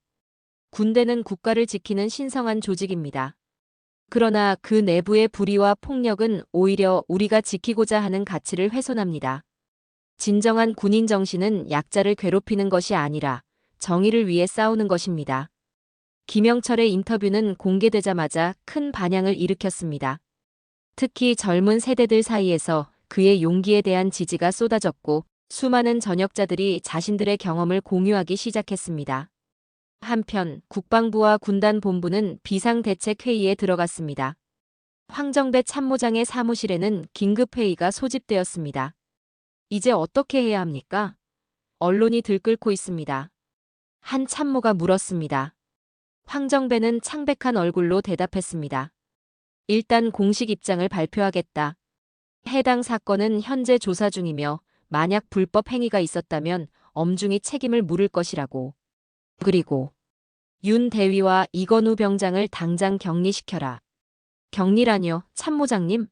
군대는 국가를 지키는 신성한 조직입니다. 그러나 그 내부의 불의와 폭력은 오히려 우리가 지키고자 하는 가치를 훼손합니다. 진정한 군인 정신은 약자를 괴롭히는 것이 아니라 정의를 위해 싸우는 것입니다. 김영철의 인터뷰는 공개되자마자 큰 반향을 일으켰습니다. 특히 젊은 세대들 사이에서 그의 용기에 대한 지지가 쏟아졌고 수많은 전역자들이 자신들의 경험을 공유하기 시작했습니다. 한편 국방부와 군단본부는 비상대책회의에 들어갔습니다. 황정배 참모장의 사무실에는 긴급회의가 소집되었습니다. 이제 어떻게 해야 합니까? 언론이 들끓고 있습니다. 한 참모가 물었습니다. 황정배는 창백한 얼굴로 대답했습니다. 일단 공식 입장을 발표하겠다. 해당 사건은 현재 조사 중이며 만약 불법 행위가 있었다면 엄중히 책임을 물을 것이라고. 그리고 윤 대위와 이건우 병장을 당장 격리시켜라. 격리라뇨, 참모장님?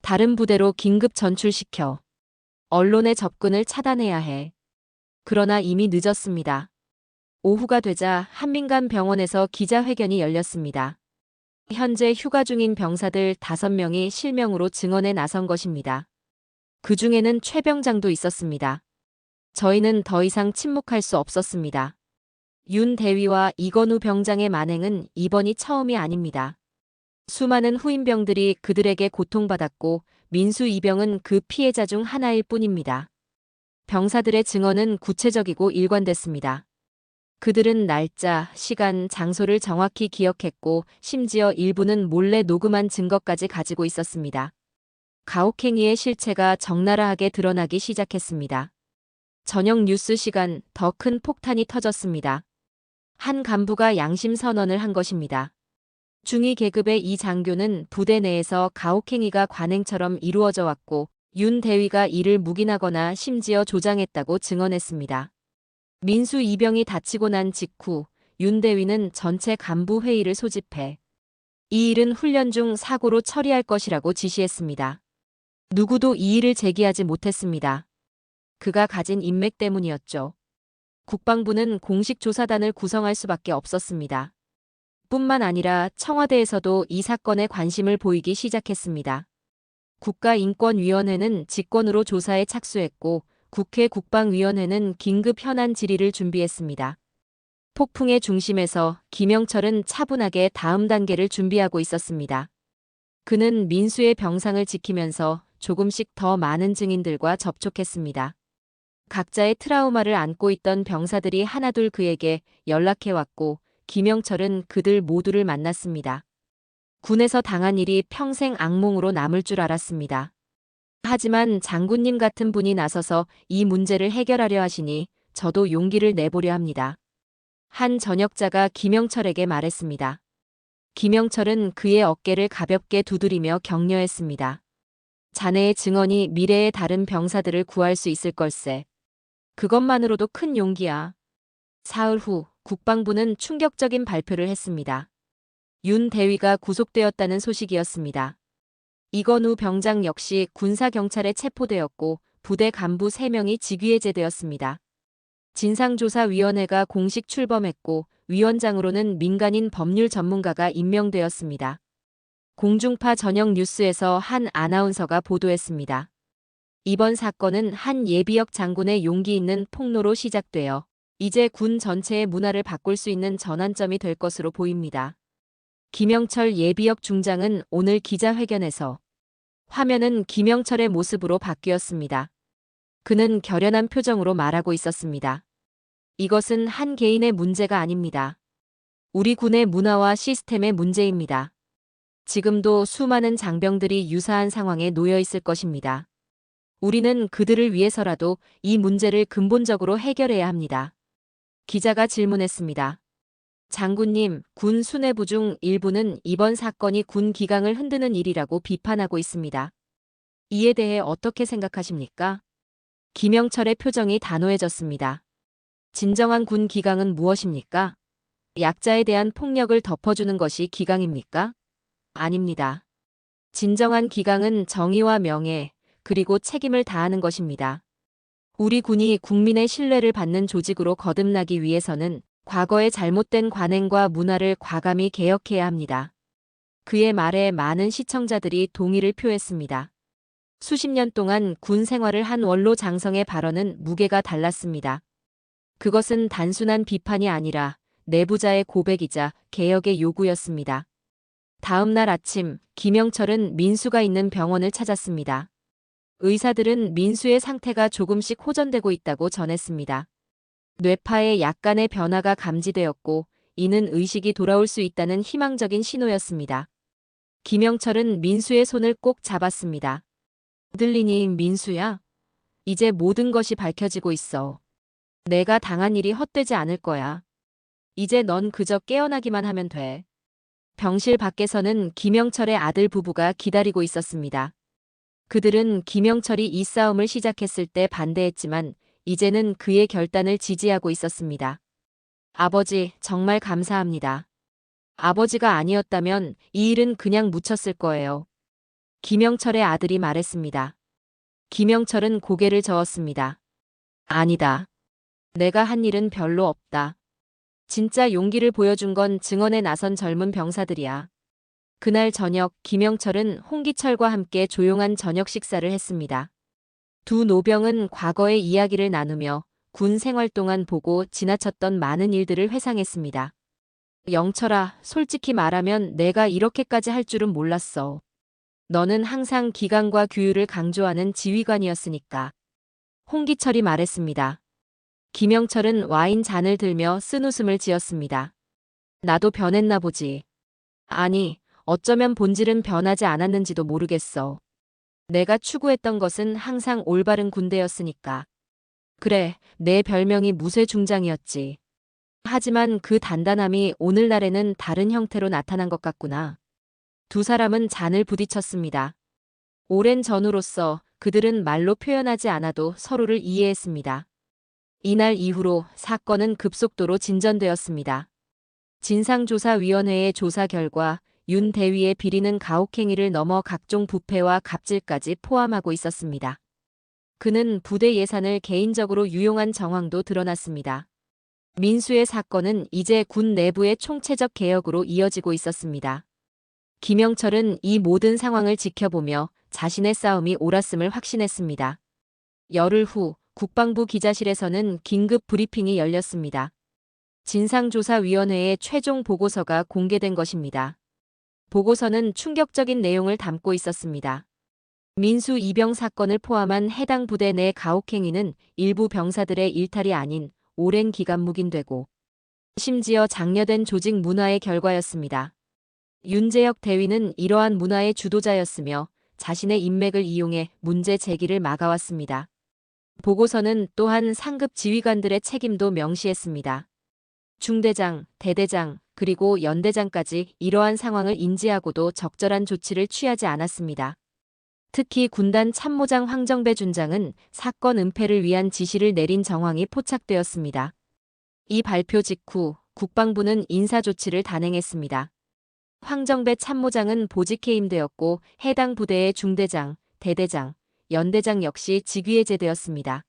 다른 부대로 긴급 전출시켜. 언론의 접근을 차단해야 해. 그러나 이미 늦었습니다. 오후가 되자 한민간 병원에서 기자회견이 열렸습니다. 현재 휴가 중인 병사들 5명이 실명으로 증언에 나선 것입니다. 그 중에는 최 병장도 있었습니다. 저희는 더 이상 침묵할 수 없었습니다. 윤 대위와 이건우 병장의 만행은 이번이 처음이 아닙니다. 수많은 후임병들이 그들에게 고통받았고 민수 이병은 그 피해자 중 하나일 뿐입니다. 병사들의 증언은 구체적이고 일관됐습니다. 그들은 날짜, 시간, 장소를 정확히 기억했고 심지어 일부는 몰래 녹음한 증거까지 가지고 있었습니다. 가혹행위의 실체가 적나라하게 드러나기 시작했습니다. 저녁 뉴스 시간 더 큰 폭탄이 터졌습니다. 한 간부가 양심 선언을 한 것입니다. 중위 계급의 이 장교는 부대 내에서 가혹행위가 관행처럼 이루어져 왔고 윤 대위가 이를 묵인하거나 심지어 조장했다고 증언했습니다. 민수 이병이 다치고 난 직후 윤 대위는 전체 간부 회의를 소집해 이 일은 훈련 중 사고로 처리할 것이라고 지시했습니다. 누구도 이 일을 제기하지 못했습니다. 그가 가진 인맥 때문이었죠. 국방부는 공식 조사단을 구성할 수밖에 없었습니다. 뿐만 아니라 청와대에서도 이 사건에 관심을 보이기 시작했습니다. 국가인권위원회는 직권으로 조사에 착수했고 국회 국방위원회는 긴급 현안 질의를 준비했습니다. 폭풍의 중심에서 김영철은 차분하게 다음 단계를 준비하고 있었습니다. 그는 민수의 병상을 지키면서 조금씩 더 많은 증인들과 접촉했습니다. 각자의 트라우마를 안고 있던 병사들이 하나둘 그에게 연락해왔고 김영철은 그들 모두를 만났습니다. 군에서 당한 일이 평생 악몽으로 남을 줄 알았습니다. 하지만 장군님 같은 분이 나서서 이 문제를 해결하려 하시니 저도 용기를 내보려 합니다. 한 전역자가 김영철에게 말했습니다. 김영철은 그의 어깨를 가볍게 두드리며 격려했습니다. 자네의 증언이 미래의 다른 병사들을 구할 수 있을 걸세. 그것만으로도 큰 용기야. 사흘 후 국방부는 충격적인 발표를 했습니다. 윤 대위가 구속되었다는 소식이었습니다. 이건우 병장 역시 군사경찰에 체포되었고 부대 간부 3명이 직위해제되었습니다. 진상조사위원회가 공식 출범했고 위원장으로는 민간인 법률 전문가가 임명되었습니다. 공중파 저녁 뉴스에서 한 아나운서가 보도했습니다. 이번 사건은 한 예비역 장군의 용기 있는 폭로로 시작되어 이제 군 전체의 문화를 바꿀 수 있는 전환점이 될 것으로 보입니다. 김영철 예비역 중장은 오늘 기자회견에서 화면은 김영철의 모습으로 바뀌었습니다. 그는 결연한 표정으로 말하고 있었습니다. 이것은 한 개인의 문제가 아닙니다. 우리 군의 문화와 시스템의 문제입니다. 지금도 수많은 장병들이 유사한 상황에 놓여 있을 것입니다. 우리는 그들을 위해서라도 이 문제를 근본적으로 해결해야 합니다. 기자가 질문했습니다. 장군님, 군 수뇌부 중 일부는 이번 사건이 군 기강을 흔드는 일이라고 비판하고 있습니다. 이에 대해 어떻게 생각하십니까? 김영철의 표정이 단호해졌습니다. 진정한 군 기강은 무엇입니까? 약자에 대한 폭력을 덮어주는 것이 기강입니까? 아닙니다. 진정한 기강은 정의와 명예, 그리고 책임을 다하는 것입니다. 우리 군이 국민의 신뢰를 받는 조직으로 거듭나기 위해서는 과거의 잘못된 관행과 문화를 과감히 개혁해야 합니다. 그의 말에 많은 시청자들이 동의를 표했습니다. 수십 년 동안 군 생활을 한 원로 장성의 발언은 무게가 달랐습니다. 그것은 단순한 비판이 아니라 내부자의 고백이자 개혁의 요구였습니다. 다음 날 아침, 김영철은 민수가 있는 병원을 찾았습니다. 의사들은 민수의 상태가 조금씩 호전되고 있다고 전했습니다. 뇌파에 약간의 변화가 감지되었고 이는 의식이 돌아올 수 있다는 희망적인 신호였습니다. 김영철은 민수의 손을 꼭 잡았습니다. 들리니 민수야? 이제 모든 것이 밝혀지고 있어. 내가 당한 일이 헛되지 않을 거야. 이제 넌 그저 깨어나기만 하면 돼. 병실 밖에서는 김영철의 아들 부부가 기다리고 있었습니다. 그들은 김영철이 이 싸움을 시작했을 때 반대했지만 이제는 그의 결단을 지지하고 있었습니다. 아버지, 정말 감사합니다. 아버지가 아니었다면 이 일은 그냥 묻혔을 거예요. 김영철의 아들이 말했습니다. 김영철은 고개를 저었습니다. 아니다. 내가 한 일은 별로 없다. 진짜 용기를 보여준 건 증언에 나선 젊은 병사들이야. 그날 저녁 김영철은 홍기철과 함께 조용한 저녁 식사를 했습니다. 두 노병은 과거의 이야기를 나누며 군 생활 동안 보고 지나쳤던 많은 일들을 회상했습니다. 영철아, 솔직히 말하면 내가 이렇게까지 할 줄은 몰랐어. 너는 항상 기강과 규율을 강조하는 지휘관이었으니까. 홍기철이 말했습니다. 김영철은 와인 잔을 들며 쓴웃음을 지었습니다. 나도 변했나 보지. 아니, 어쩌면 본질은 변하지 않았는지도 모르겠어. 내가 추구했던 것은 항상 올바른 군대였으니까. 그래, 내 별명이 무쇠중장이었지. 하지만 그 단단함이 오늘날에는 다른 형태로 나타난 것 같구나. 두 사람은 잔을 부딪혔습니다. 오랜 전우로서 그들은 말로 표현하지 않아도 서로를 이해했습니다. 이날 이후로 사건은 급속도로 진전되었습니다. 진상조사위원회의 조사 결과 윤 대위의 비리는 가혹행위를 넘어 각종 부패와 갑질까지 포함하고 있었습니다. 그는 부대 예산을 개인적으로 유용한 정황도 드러났습니다. 민수의 사건은 이제 군 내부의 총체적 개혁으로 이어지고 있었습니다. 김영철은 이 모든 상황을 지켜보며 자신의 싸움이 옳았음을 확신했습니다. 열흘 후 국방부 기자실에서는 긴급 브리핑이 열렸습니다. 진상조사위원회의 최종 보고서가 공개된 것입니다. 보고서는 충격적인 내용을 담고 있었습니다. 민수 이병 사건을 포함한 해당 부대 내 가혹행위는 일부 병사들의 일탈이 아닌 오랜 기간 묵인되고 심지어 장려된 조직 문화의 결과였습니다. 윤재혁 대위는 이러한 문화의 주도자였으며 자신의 인맥을 이용해 문제 제기를 막아왔습니다. 보고서는 또한 상급 지휘관들의 책임도 명시했습니다. 중대장, 대대장, 그리고 연대장까지 이러한 상황을 인지하고도 적절한 조치를 취하지 않았습니다. 특히 군단 참모장 황정배 준장은 사건 은폐를 위한 지시를 내린 정황이 포착되었습니다. 이 발표 직후 국방부는 인사조치를 단행했습니다. 황정배 참모장은 보직 해임되었고 해당 부대의 중대장, 대대장, 연대장 역시 직위해제되었습니다.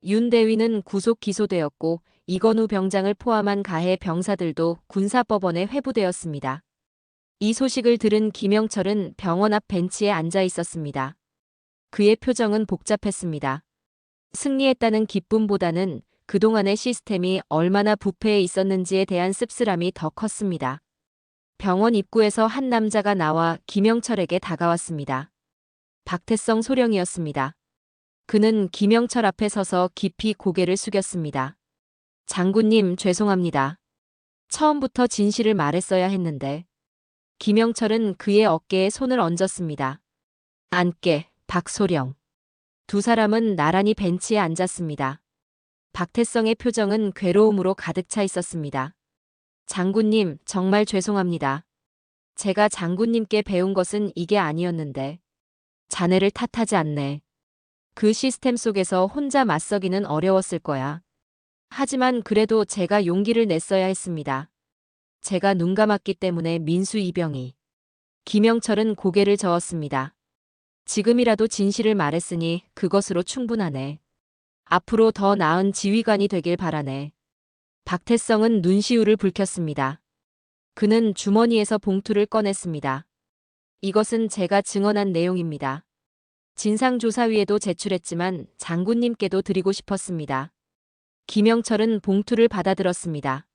윤 대위는 구속 기소되었고 이건우 병장을 포함한 가해 병사들도 군사법원에 회부되었습니다. 이 소식을 들은 김영철은 병원 앞 벤치에 앉아 있었습니다. 그의 표정은 복잡했습니다. 승리했다는 기쁨보다는 그동안의 시스템이 얼마나 부패해 있었는지에 대한 씁쓸함이 더 컸습니다. 병원 입구에서 한 남자가 나와 김영철에게 다가왔습니다. 박태성 소령이었습니다. 그는 김영철 앞에 서서 깊이 고개를 숙였습니다. 장군님, 죄송합니다. 처음부터 진실을 말했어야 했는데. 김영철은 그의 어깨에 손을 얹었습니다. 앉게, 박소령. 두 사람은 나란히 벤치에 앉았습니다. 박태성의 표정은 괴로움으로 가득 차 있었습니다. 장군님, 정말 죄송합니다. 제가 장군님께 배운 것은 이게 아니었는데. 자네를 탓하지 않네. 그 시스템 속에서 혼자 맞서기는 어려웠을 거야. 하지만 그래도 제가 용기를 냈어야 했습니다. 제가 눈 감았기 때문에 민수 이병이. 김영철은 고개를 저었습니다. 지금이라도 진실을 말했으니 그것으로 충분하네. 앞으로 더 나은 지휘관이 되길 바라네. 박태성은 눈시울을 붉혔습니다. 그는 주머니에서 봉투를 꺼냈습니다. 이것은 제가 증언한 내용입니다. 진상조사위에도 제출했지만 장군님께도 드리고 싶었습니다. 김영철은 봉투를 받아들었습니다.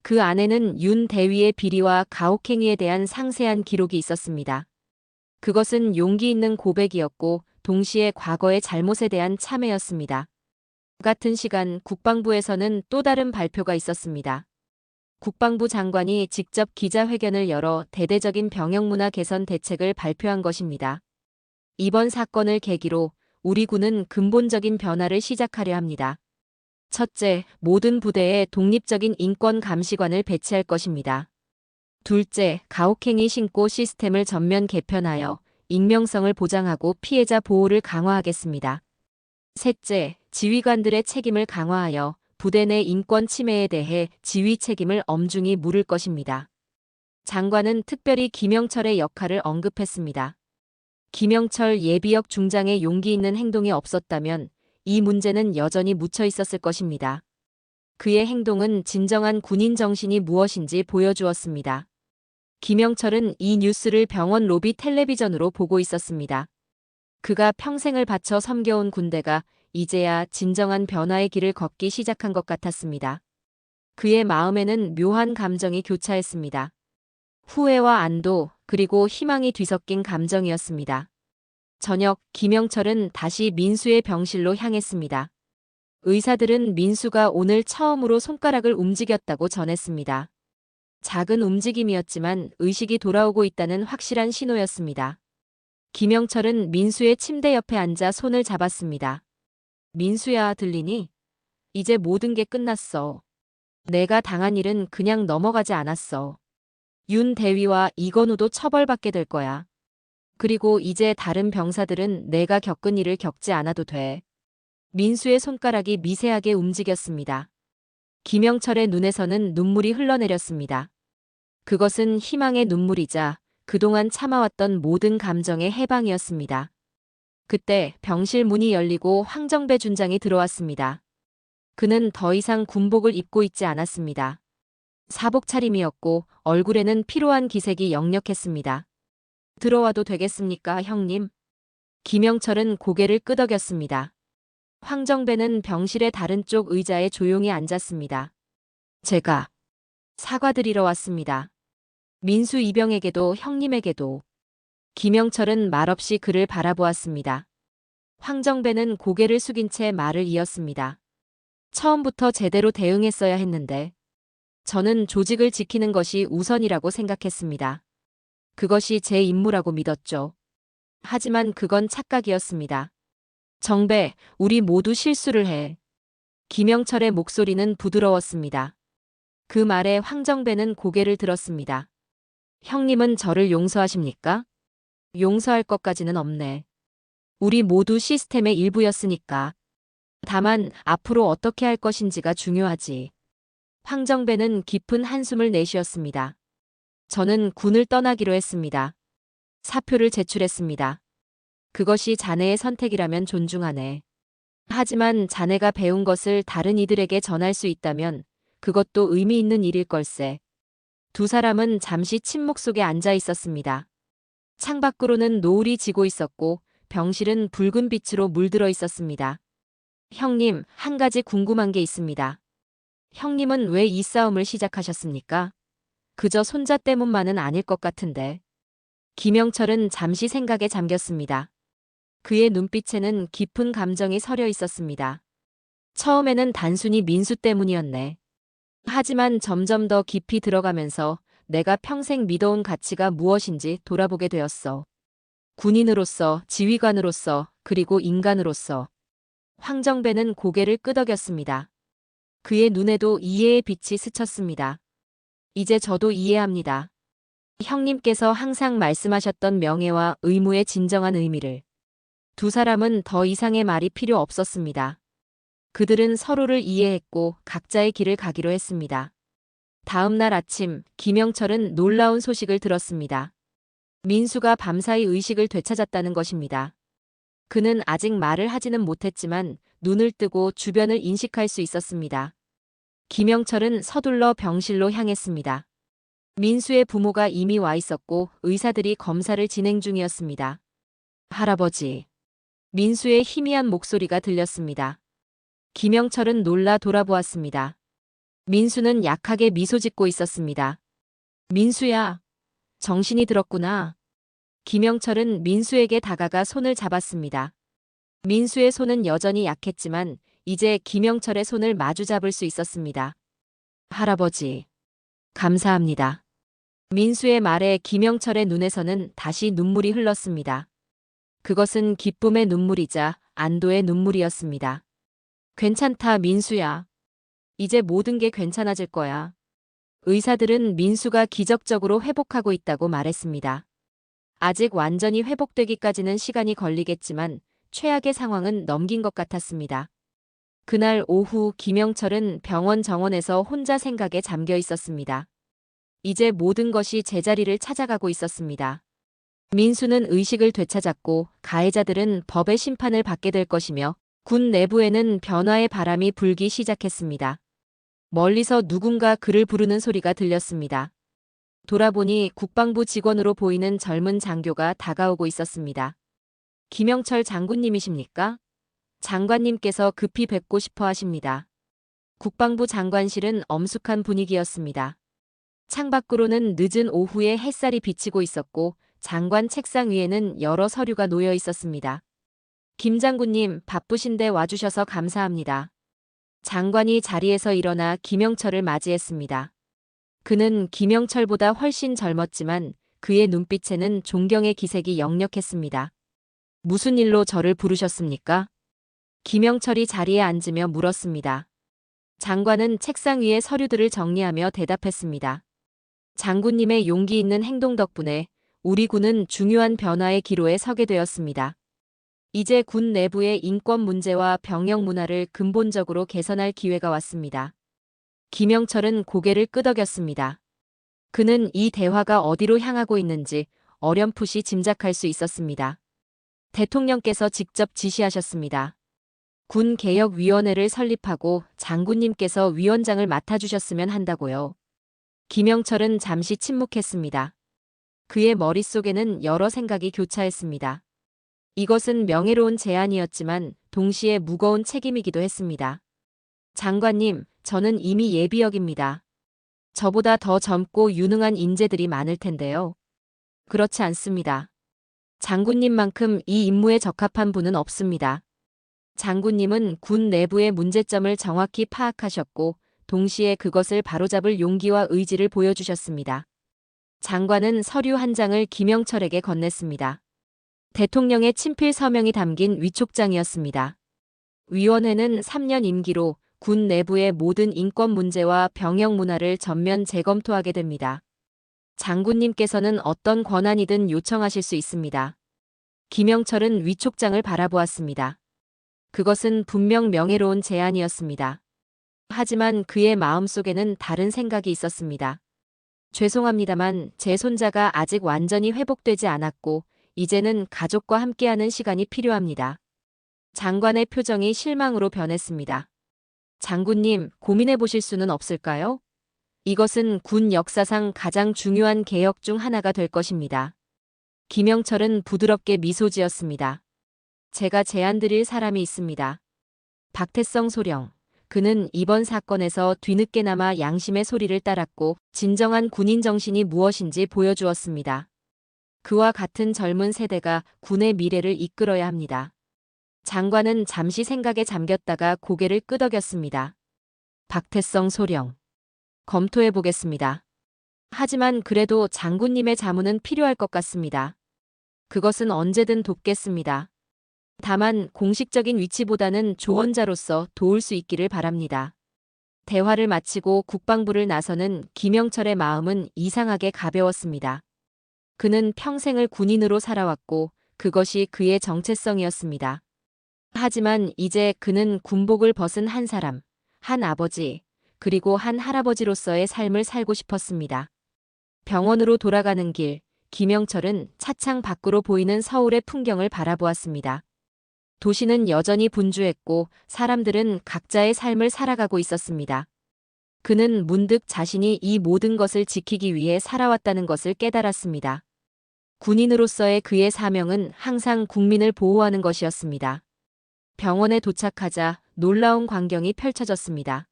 그 안에는 윤 대위의 비리와 가혹행위에 대한 상세한 기록이 있었습니다. 그것은 용기 있는 고백이었고 동시에 과거의 잘못에 대한 참회였습니다. 같은 시간 국방부에서는 또 다른 발표가 있었습니다. 국방부 장관이 직접 기자회견을 열어 대대적인 병역문화 개선 대책을 발표한 것입니다. 이번 사건을 계기로 우리 군은 근본적인 변화를 시작하려 합니다. 첫째, 모든 부대에 독립적인 인권감시관을 배치할 것입니다. 둘째, 가혹행위 신고 시스템을 전면 개편하여 익명성을 보장하고 피해자 보호를 강화하겠습니다. 셋째, 지휘관들의 책임을 강화하여 부대 내 인권 침해에 대해 지휘 책임을 엄중히 물을 것입니다. 장관은 특별히 김영철의 역할을 언급했습니다. 김영철 예비역 중장의 용기 있는 행동이 없었다면 이 문제는 여전히 묻혀 있었을 것입니다. 그의 행동은 진정한 군인 정신이 무엇인지 보여주었습니다. 김영철은 이 뉴스를 병원 로비 텔레비전으로 보고 있었습니다. 그가 평생을 바쳐 섬겨온 군대가 이제야 진정한 변화의 길을 걷기 시작한 것 같았습니다. 그의 마음에는 묘한 감정이 교차했습니다. 후회와 안도, 그리고 희망이 뒤섞인 감정이었습니다. 저녁, 김영철은 다시 민수의 병실로 향했습니다. 의사들은 민수가 오늘 처음으로 손가락을 움직였다고 전했습니다. 작은 움직임이었지만 의식이 돌아오고 있다는 확실한 신호였습니다. 김영철은 민수의 침대 옆에 앉아 손을 잡았습니다. 민수야, 들리니? 이제 모든 게 끝났어. 내가 당한 일은 그냥 넘어가지 않았어. 윤 대위와 이건우도 처벌받게 될 거야. 그리고 이제 다른 병사들은 내가 겪은 일을 겪지 않아도 돼. 민수의 손가락이 미세하게 움직였습니다. 김영철의 눈에서는 눈물이 흘러내렸습니다. 그것은 희망의 눈물이자 그동안 참아왔던 모든 감정의 해방이었습니다. 그때 병실 문이 열리고 황정배 준장이 들어왔습니다. 그는 더 이상 군복을 입고 있지 않았습니다. 사복 차림이었고 얼굴에는 피로한 기색이 역력했습니다. 들어와도 되겠습니까, 형님? 김영철은 고개를 끄덕였습니다. 황정배는 병실의 다른 쪽 의자에 조용히 앉았습니다. 제가 사과드리러 왔습니다. 민수 이병에게도 형님에게도. 김영철은 말없이 그를 바라보았습니다. 황정배는 고개를 숙인 채 말을 이었습니다. 처음부터 제대로 대응했어야 했는데 저는 조직을 지키는 것이 우선이라고 생각했습니다. 그것이 제 임무라고 믿었죠. 하지만 그건 착각이었습니다. 정배, 우리 모두 실수를 해. 김영철의 목소리는 부드러웠습니다. 그 말에 황정배는 고개를 들었습니다. 형님은 저를 용서하십니까? 용서할 것까지는 없네. 우리 모두 시스템의 일부였으니까. 다만 앞으로 어떻게 할 것인지가 중요하지. 황정배는 깊은 한숨을 내쉬었습니다. 저는 군을 떠나기로 했습니다. 사표를 제출했습니다. 그것이 자네의 선택이라면 존중하네. 하지만 자네가 배운 것을 다른 이들에게 전할 수 있다면 그것도 의미 있는 일일 걸세. 두 사람은 잠시 침묵 속에 앉아 있었습니다. 창밖으로는 노을이 지고 있었고 병실은 붉은 빛으로 물들어 있었습니다. 형님, 한 가지 궁금한 게 있습니다. 형님은 왜 이 싸움을 시작하셨습니까? 그저 손자 때문만은 아닐 것 같은데. 김영철은 잠시 생각에 잠겼습니다. 그의 눈빛에는 깊은 감정이 서려 있었습니다. 처음에는 단순히 민수 때문이었네. 하지만 점점 더 깊이 들어가면서 내가 평생 믿어온 가치가 무엇인지 돌아보게 되었어. 군인으로서, 지휘관으로서, 그리고 인간으로서. 황정배는 고개를 끄덕였습니다. 그의 눈에도 이해의 빛이 스쳤습니다. 이제 저도 이해합니다. 형님께서 항상 말씀하셨던 명예와 의무의 진정한 의미를. 두 사람은 더 이상의 말이 필요 없었습니다. 그들은 서로를 이해했고 각자의 길을 가기로 했습니다. 다음 날 아침, 김영철은 놀라운 소식을 들었습니다. 민수가 밤사이 의식을 되찾았다는 것입니다. 그는 아직 말을 하지는 못했지만 눈을 뜨고 주변을 인식할 수 있었습니다. 김영철은 서둘러 병실로 향했습니다. 민수의 부모가 이미 와 있었고 의사들이 검사를 진행 중이었습니다. 할아버지. 민수의 희미한 목소리가 들렸습니다. 김영철은 놀라 돌아보았습니다. 민수는 약하게 미소 짓고 있었습니다. 민수야. 정신이 들었구나. 김영철은 민수에게 다가가 손을 잡았습니다. 민수의 손은 여전히 약했지만 이제 김영철의 손을 마주 잡을 수 있었습니다. 할아버지. 감사합니다. 민수의 말에 김영철의 눈에서는 다시 눈물이 흘렀습니다. 그것은 기쁨의 눈물이자 안도의 눈물이었습니다. 괜찮다, 민수야. 이제 모든 게 괜찮아질 거야. 의사들은 민수가 기적적으로 회복하고 있다고 말했습니다. 아직 완전히 회복되기까지는 시간이 걸리겠지만 최악의 상황은 넘긴 것 같았습니다. 그날 오후 김영철은 병원 정원에서 혼자 생각에 잠겨 있었습니다. 이제 모든 것이 제자리를 찾아가고 있었습니다. 민수는 의식을 되찾았고 가해자들은 법의 심판을 받게 될 것이며 군 내부에는 변화의 바람이 불기 시작했습니다. 멀리서 누군가 그를 부르는 소리가 들렸습니다. 돌아보니 국방부 직원으로 보이는 젊은 장교가 다가오고 있었습니다. 김영철 장군님이십니까? 장관님께서 급히 뵙고 싶어 하십니다. 국방부 장관실은 엄숙한 분위기였습니다. 창밖으로는 늦은 오후에 햇살이 비치고 있었고 장관 책상 위에는 여러 서류가 놓여 있었습니다. 김 장군님, 바쁘신데 와주셔서 감사합니다. 장관이 자리에서 일어나 김영철을 맞이했습니다. 그는 김영철보다 훨씬 젊었지만 그의 눈빛에는 존경의 기색이 역력했습니다. 무슨 일로 저를 부르셨습니까? 김영철이 자리에 앉으며 물었습니다. 장관은 책상 위의 서류들을 정리하며 대답했습니다. 장군님의 용기 있는 행동 덕분에 우리 군은 중요한 변화의 기로에 서게 되었습니다. 이제 군 내부의 인권 문제와 병역 문화를 근본적으로 개선할 기회가 왔습니다. 김영철은 고개를 끄덕였습니다. 그는 이 대화가 어디로 향하고 있는지 어렴풋이 짐작할 수 있었습니다. 대통령께서 직접 지시하셨습니다. 군개혁위원회를 설립하고 장군님께서 위원장을 맡아주셨으면 한다고요. 김영철은 잠시 침묵했습니다. 그의 머릿속에는 여러 생각이 교차했습니다. 이것은 명예로운 제안이었지만 동시에 무거운 책임이기도 했습니다. 장관님, 저는 이미 예비역입니다. 저보다 더 젊고 유능한 인재들이 많을 텐데요. 그렇지 않습니다. 장군님만큼 이 임무에 적합한 분은 없습니다. 장군님은 군 내부의 문제점을 정확히 파악하셨고 동시에 그것을 바로잡을 용기와 의지를 보여주셨습니다. 장관은 서류 한 장을 김영철에게 건넸습니다. 대통령의 친필 서명이 담긴 위촉장이었습니다. 위원회는 3년 임기로 군 내부의 모든 인권 문제와 병역 문화를 전면 재검토하게 됩니다. 장군님께서는 어떤 권한이든 요청하실 수 있습니다. 김영철은 위촉장을 바라보았습니다. 그것은 분명 명예로운 제안이었습니다. 하지만 그의 마음속에는 다른 생각이 있었습니다. 죄송합니다만 제 손자가 아직 완전히 회복되지 않았고 이제는 가족과 함께하는 시간이 필요합니다. 장관의 표정이 실망으로 변했습니다. 장군님, 고민해 보실 수는 없을까요? 이것은 군 역사상 가장 중요한 개혁 중 하나가 될 것입니다. 김영철은 부드럽게 미소 지었습니다. 제가 제안드릴 사람이 있습니다. 박태성 소령. 그는 이번 사건에서 뒤늦게나마 양심의 소리를 따랐고 진정한 군인 정신이 무엇인지 보여주었습니다. 그와 같은 젊은 세대가 군의 미래를 이끌어야 합니다. 장관은 잠시 생각에 잠겼다가 고개를 끄덕였습니다. 박태성 소령. 검토해 보겠습니다. 하지만 그래도 장군님의 자문은 필요할 것 같습니다. 그것은 언제든 돕겠습니다. 다만 공식적인 위치보다는 조언자로서 도울 수 있기를 바랍니다. 대화를 마치고 국방부를 나서는 김영철의 마음은 이상하게 가벼웠습니다. 그는 평생을 군인으로 살아왔고 그것이 그의 정체성이었습니다. 하지만 이제 그는 군복을 벗은 한 사람, 한 아버지, 그리고 한 할아버지로서의 삶을 살고 싶었습니다. 병원으로 돌아가는 길, 김영철은 차창 밖으로 보이는 서울의 풍경을 바라보았습니다. 도시는 여전히 분주했고 사람들은 각자의 삶을 살아가고 있었습니다. 그는 문득 자신이 이 모든 것을 지키기 위해 살아왔다는 것을 깨달았습니다. 군인으로서의 그의 사명은 항상 국민을 보호하는 것이었습니다. 병원에 도착하자 놀라운 광경이 펼쳐졌습니다.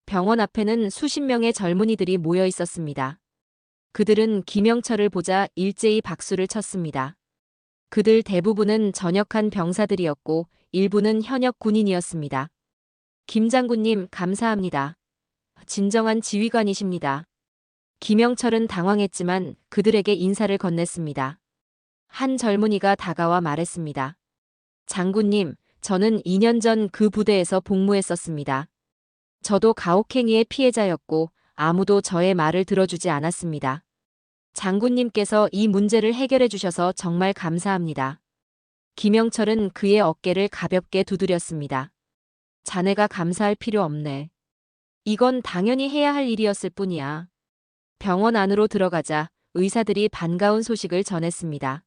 병원 앞에는 수십 명의 젊은이들이 모여 있었습니다. 그들은 김영철을 보자 일제히 박수를 쳤습니다. 그들 대부분은 전역한 병사들이었고 일부는 현역 군인이었습니다. 김 장군님, 감사합니다. 진정한 지휘관이십니다. 김영철은 당황했지만 그들에게 인사를 건넸습니다. 한 젊은이가 다가와 말했습니다. 장군님, 저는 2년 전 그 부대에서 복무했었습니다. 저도 가혹행위의 피해자였고 아무도 저의 말을 들어주지 않았습니다. 장군님께서 이 문제를 해결해 주셔서 정말 감사합니다. 김영철은 그의 어깨를 가볍게 두드렸습니다. 자네가 감사할 필요 없네. 이건 당연히 해야 할 일이었을 뿐이야. 병원 안으로 들어가자 의사들이 반가운 소식을 전했습니다.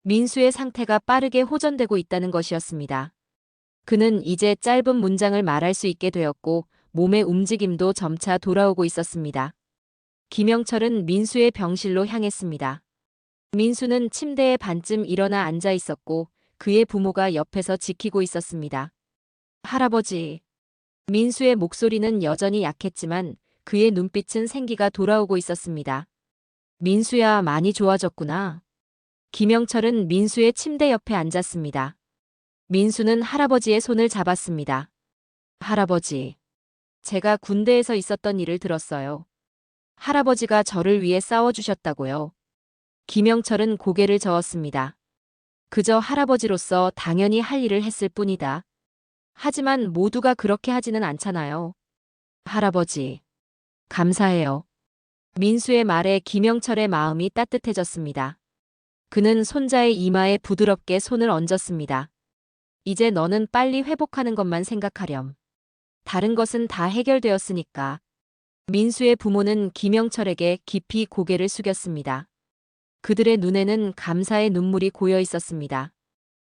민수의 상태가 빠르게 호전되고 있다는 것이었습니다. 그는 이제 짧은 문장을 말할 수 있게 되었고 몸의 움직임도 점차 돌아오고 있었습니다. 김영철은 민수의 병실로 향했습니다. 민수는 침대에 반쯤 일어나 앉아 있었고 그의 부모가 옆에서 지키고 있었습니다. 할아버지. 민수의 목소리는 여전히 약했지만 그의 눈빛은 생기가 돌아오고 있었습니다. 민수야, 많이 좋아졌구나. 김영철은 민수의 침대 옆에 앉았습니다. 민수는 할아버지의 손을 잡았습니다. 할아버지, 제가 군대에서 있었던 일을 들었어요. 할아버지가 저를 위해 싸워주셨다고요. 김영철은 고개를 저었습니다. 그저 할아버지로서 당연히 할 일을 했을 뿐이다. 하지만 모두가 그렇게 하지는 않잖아요. 할아버지, 감사해요. 민수의 말에 김영철의 마음이 따뜻해졌습니다. 그는 손자의 이마에 부드럽게 손을 얹었습니다. 이제 너는 빨리 회복하는 것만 생각하렴. 다른 것은 다 해결되었으니까. 민수의 부모는 김영철에게 깊이 고개를 숙였습니다. 그들의 눈에는 감사의 눈물이 고여 있었습니다.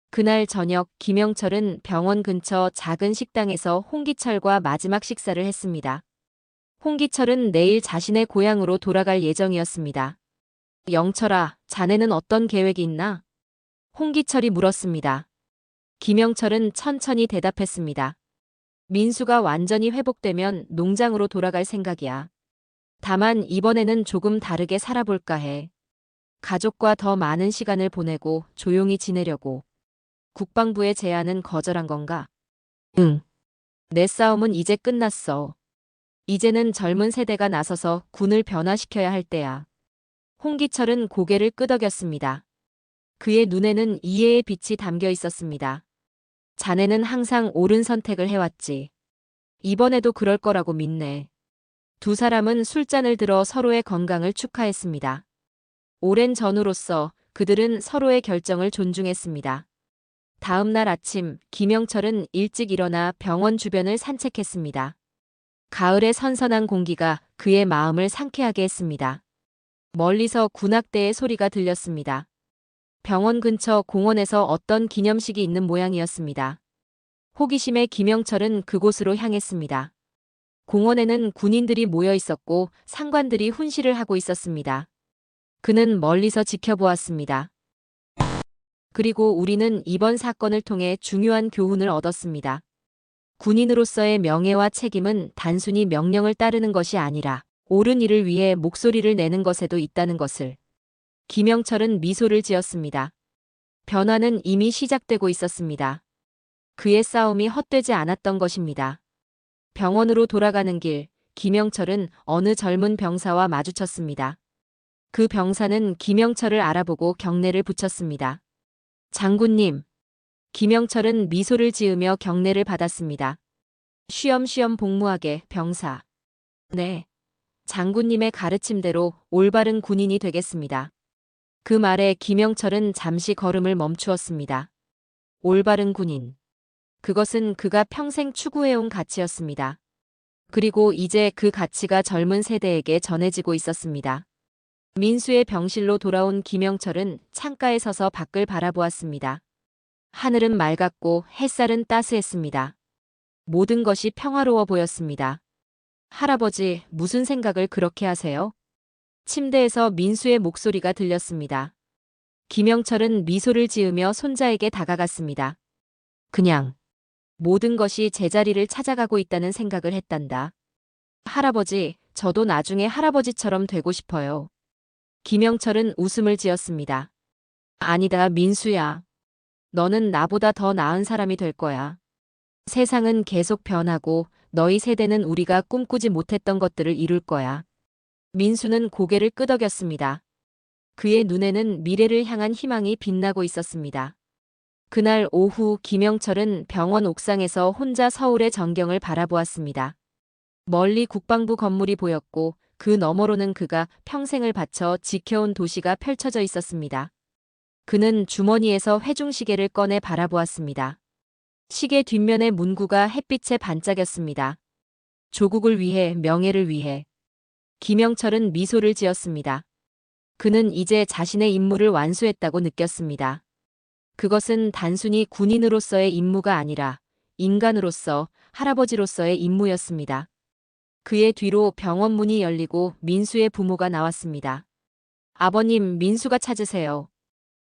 그날 저녁 김영철은 병원 근처 작은 식당에서 홍기철과 마지막 식사를 했습니다. 홍기철은 내일 자신의 고향으로 돌아갈 예정이었습니다. 영철아, 자네는 어떤 계획이 있나? 홍기철이 물었습니다. 김영철은 천천히 대답했습니다. 민수가 완전히 회복되면 농장으로 돌아갈 생각이야. 다만 이번에는 조금 다르게 살아볼까 해. 가족과 더 많은 시간을 보내고 조용히 지내려고. 국방부의 제안은 거절한 건가? 응. 내 싸움은 이제 끝났어. 이제는 젊은 세대가 나서서 군을 변화시켜야 할 때야. 홍기철은 고개를 끄덕였습니다. 그의 눈에는 이해의 빛이 담겨 있었습니다. 자네는 항상 옳은 선택을 해왔지. 이번에도 그럴 거라고 믿네. 두 사람은 술잔을 들어 서로의 건강을 축하했습니다. 오랜 전우로서 그들은 서로의 결정을 존중했습니다. 다음 날 아침 김영철은 일찍 일어나 병원 주변을 산책했습니다. 가을의 선선한 공기가 그의 마음을 상쾌하게 했습니다. 멀리서 군악대의 소리가 들렸습니다. 병원 근처 공원에서 어떤 기념식이 있는 모양이었습니다. 호기심에 김영철은 그곳으로 향했습니다. 공원에는 군인들이 모여 있었고 상관들이 훈시를 하고 있었습니다. 그는 멀리서 지켜보았습니다. 그리고 우리는 이번 사건을 통해 중요한 교훈을 얻었습니다. 군인으로서의 명예와 책임은 단순히 명령을 따르는 것이 아니라 옳은 일을 위해 목소리를 내는 것에도 있다는 것을. 김영철은 미소를 지었습니다. 변화는 이미 시작되고 있었습니다. 그의 싸움이 헛되지 않았던 것입니다. 병원으로 돌아가는 길, 김영철은 어느 젊은 병사와 마주쳤습니다. 그 병사는 김영철을 알아보고 경례를 붙였습니다. 장군님. 김영철은 미소를 지으며 경례를 받았습니다. 쉬엄쉬엄 복무하게, 병사. 네. 장군님의 가르침대로 올바른 군인이 되겠습니다. 그 말에 김영철은 잠시 걸음을 멈추었습니다. 올바른 군인. 그것은 그가 평생 추구해온 가치였습니다. 그리고 이제 그 가치가 젊은 세대에게 전해지고 있었습니다. 민수의 병실로 돌아온 김영철은 창가에 서서 밖을 바라보았습니다. 하늘은 맑았고 햇살은 따스했습니다. 모든 것이 평화로워 보였습니다. 할아버지, 무슨 생각을 그렇게 하세요? 침대에서 민수의 목소리가 들렸습니다. 김영철은 미소를 지으며 손자에게 다가갔습니다. 그냥 모든 것이 제자리를 찾아가고 있다는 생각을 했단다. 할아버지, 저도 나중에 할아버지처럼 되고 싶어요. 김영철은 웃음을 지었습니다. 아니다, 민수야. 너는 나보다 더 나은 사람이 될 거야. 세상은 계속 변하고 너희 세대는 우리가 꿈꾸지 못했던 것들을 이룰 거야. 민수는 고개를 끄덕였습니다. 그의 눈에는 미래를 향한 희망이 빛나고 있었습니다. 그날 오후 김영철은 병원 옥상에서 혼자 서울의 전경을 바라보았습니다. 멀리 국방부 건물이 보였고 그 너머로는 그가 평생을 바쳐 지켜온 도시가 펼쳐져 있었습니다. 그는 주머니에서 회중시계를 꺼내 바라보았습니다. 시계 뒷면의 문구가 햇빛에 반짝였습니다. 조국을 위해, 명예를 위해. 김영철은 미소를 지었습니다. 그는 이제 자신의 임무를 완수했다고 느꼈습니다. 그것은 단순히 군인으로서의 임무가 아니라 인간으로서, 할아버지로서의 임무였습니다. 그의 뒤로 병원 문이 열리고 민수의 부모가 나왔습니다. 아버님, 민수가 찾으세요.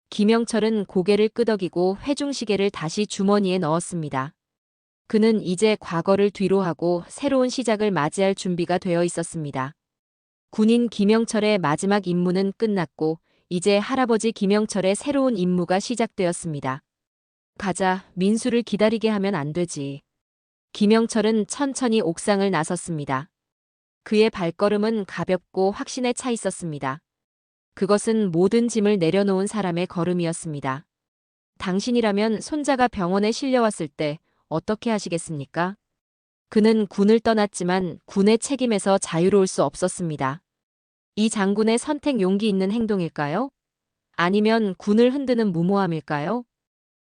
김영철은 고개를 끄덕이고 회중시계를 다시 주머니에 넣었습니다. 그는 이제 과거를 뒤로하고 새로운 시작을 맞이할 준비가 되어 있었습니다. 군인 김영철의 마지막 임무는 끝났고 이제 할아버지 김영철의 새로운 임무가 시작되었습니다. 가자, 민수를 기다리게 하면 안 되지. 김영철은 천천히 옥상을 나섰습니다. 그의 발걸음은 가볍고 확신에 차 있었습니다. 그것은 모든 짐을 내려놓은 사람의 걸음이었습니다. 당신이라면 손자가 병원에 실려왔을 때 어떻게 하시겠습니까? 그는 군을 떠났지만 군의 책임에서 자유로울 수 없었습니다. 이 장군의 선택 용기 있는 행동일까요? 아니면 군을 흔드는 무모함일까요?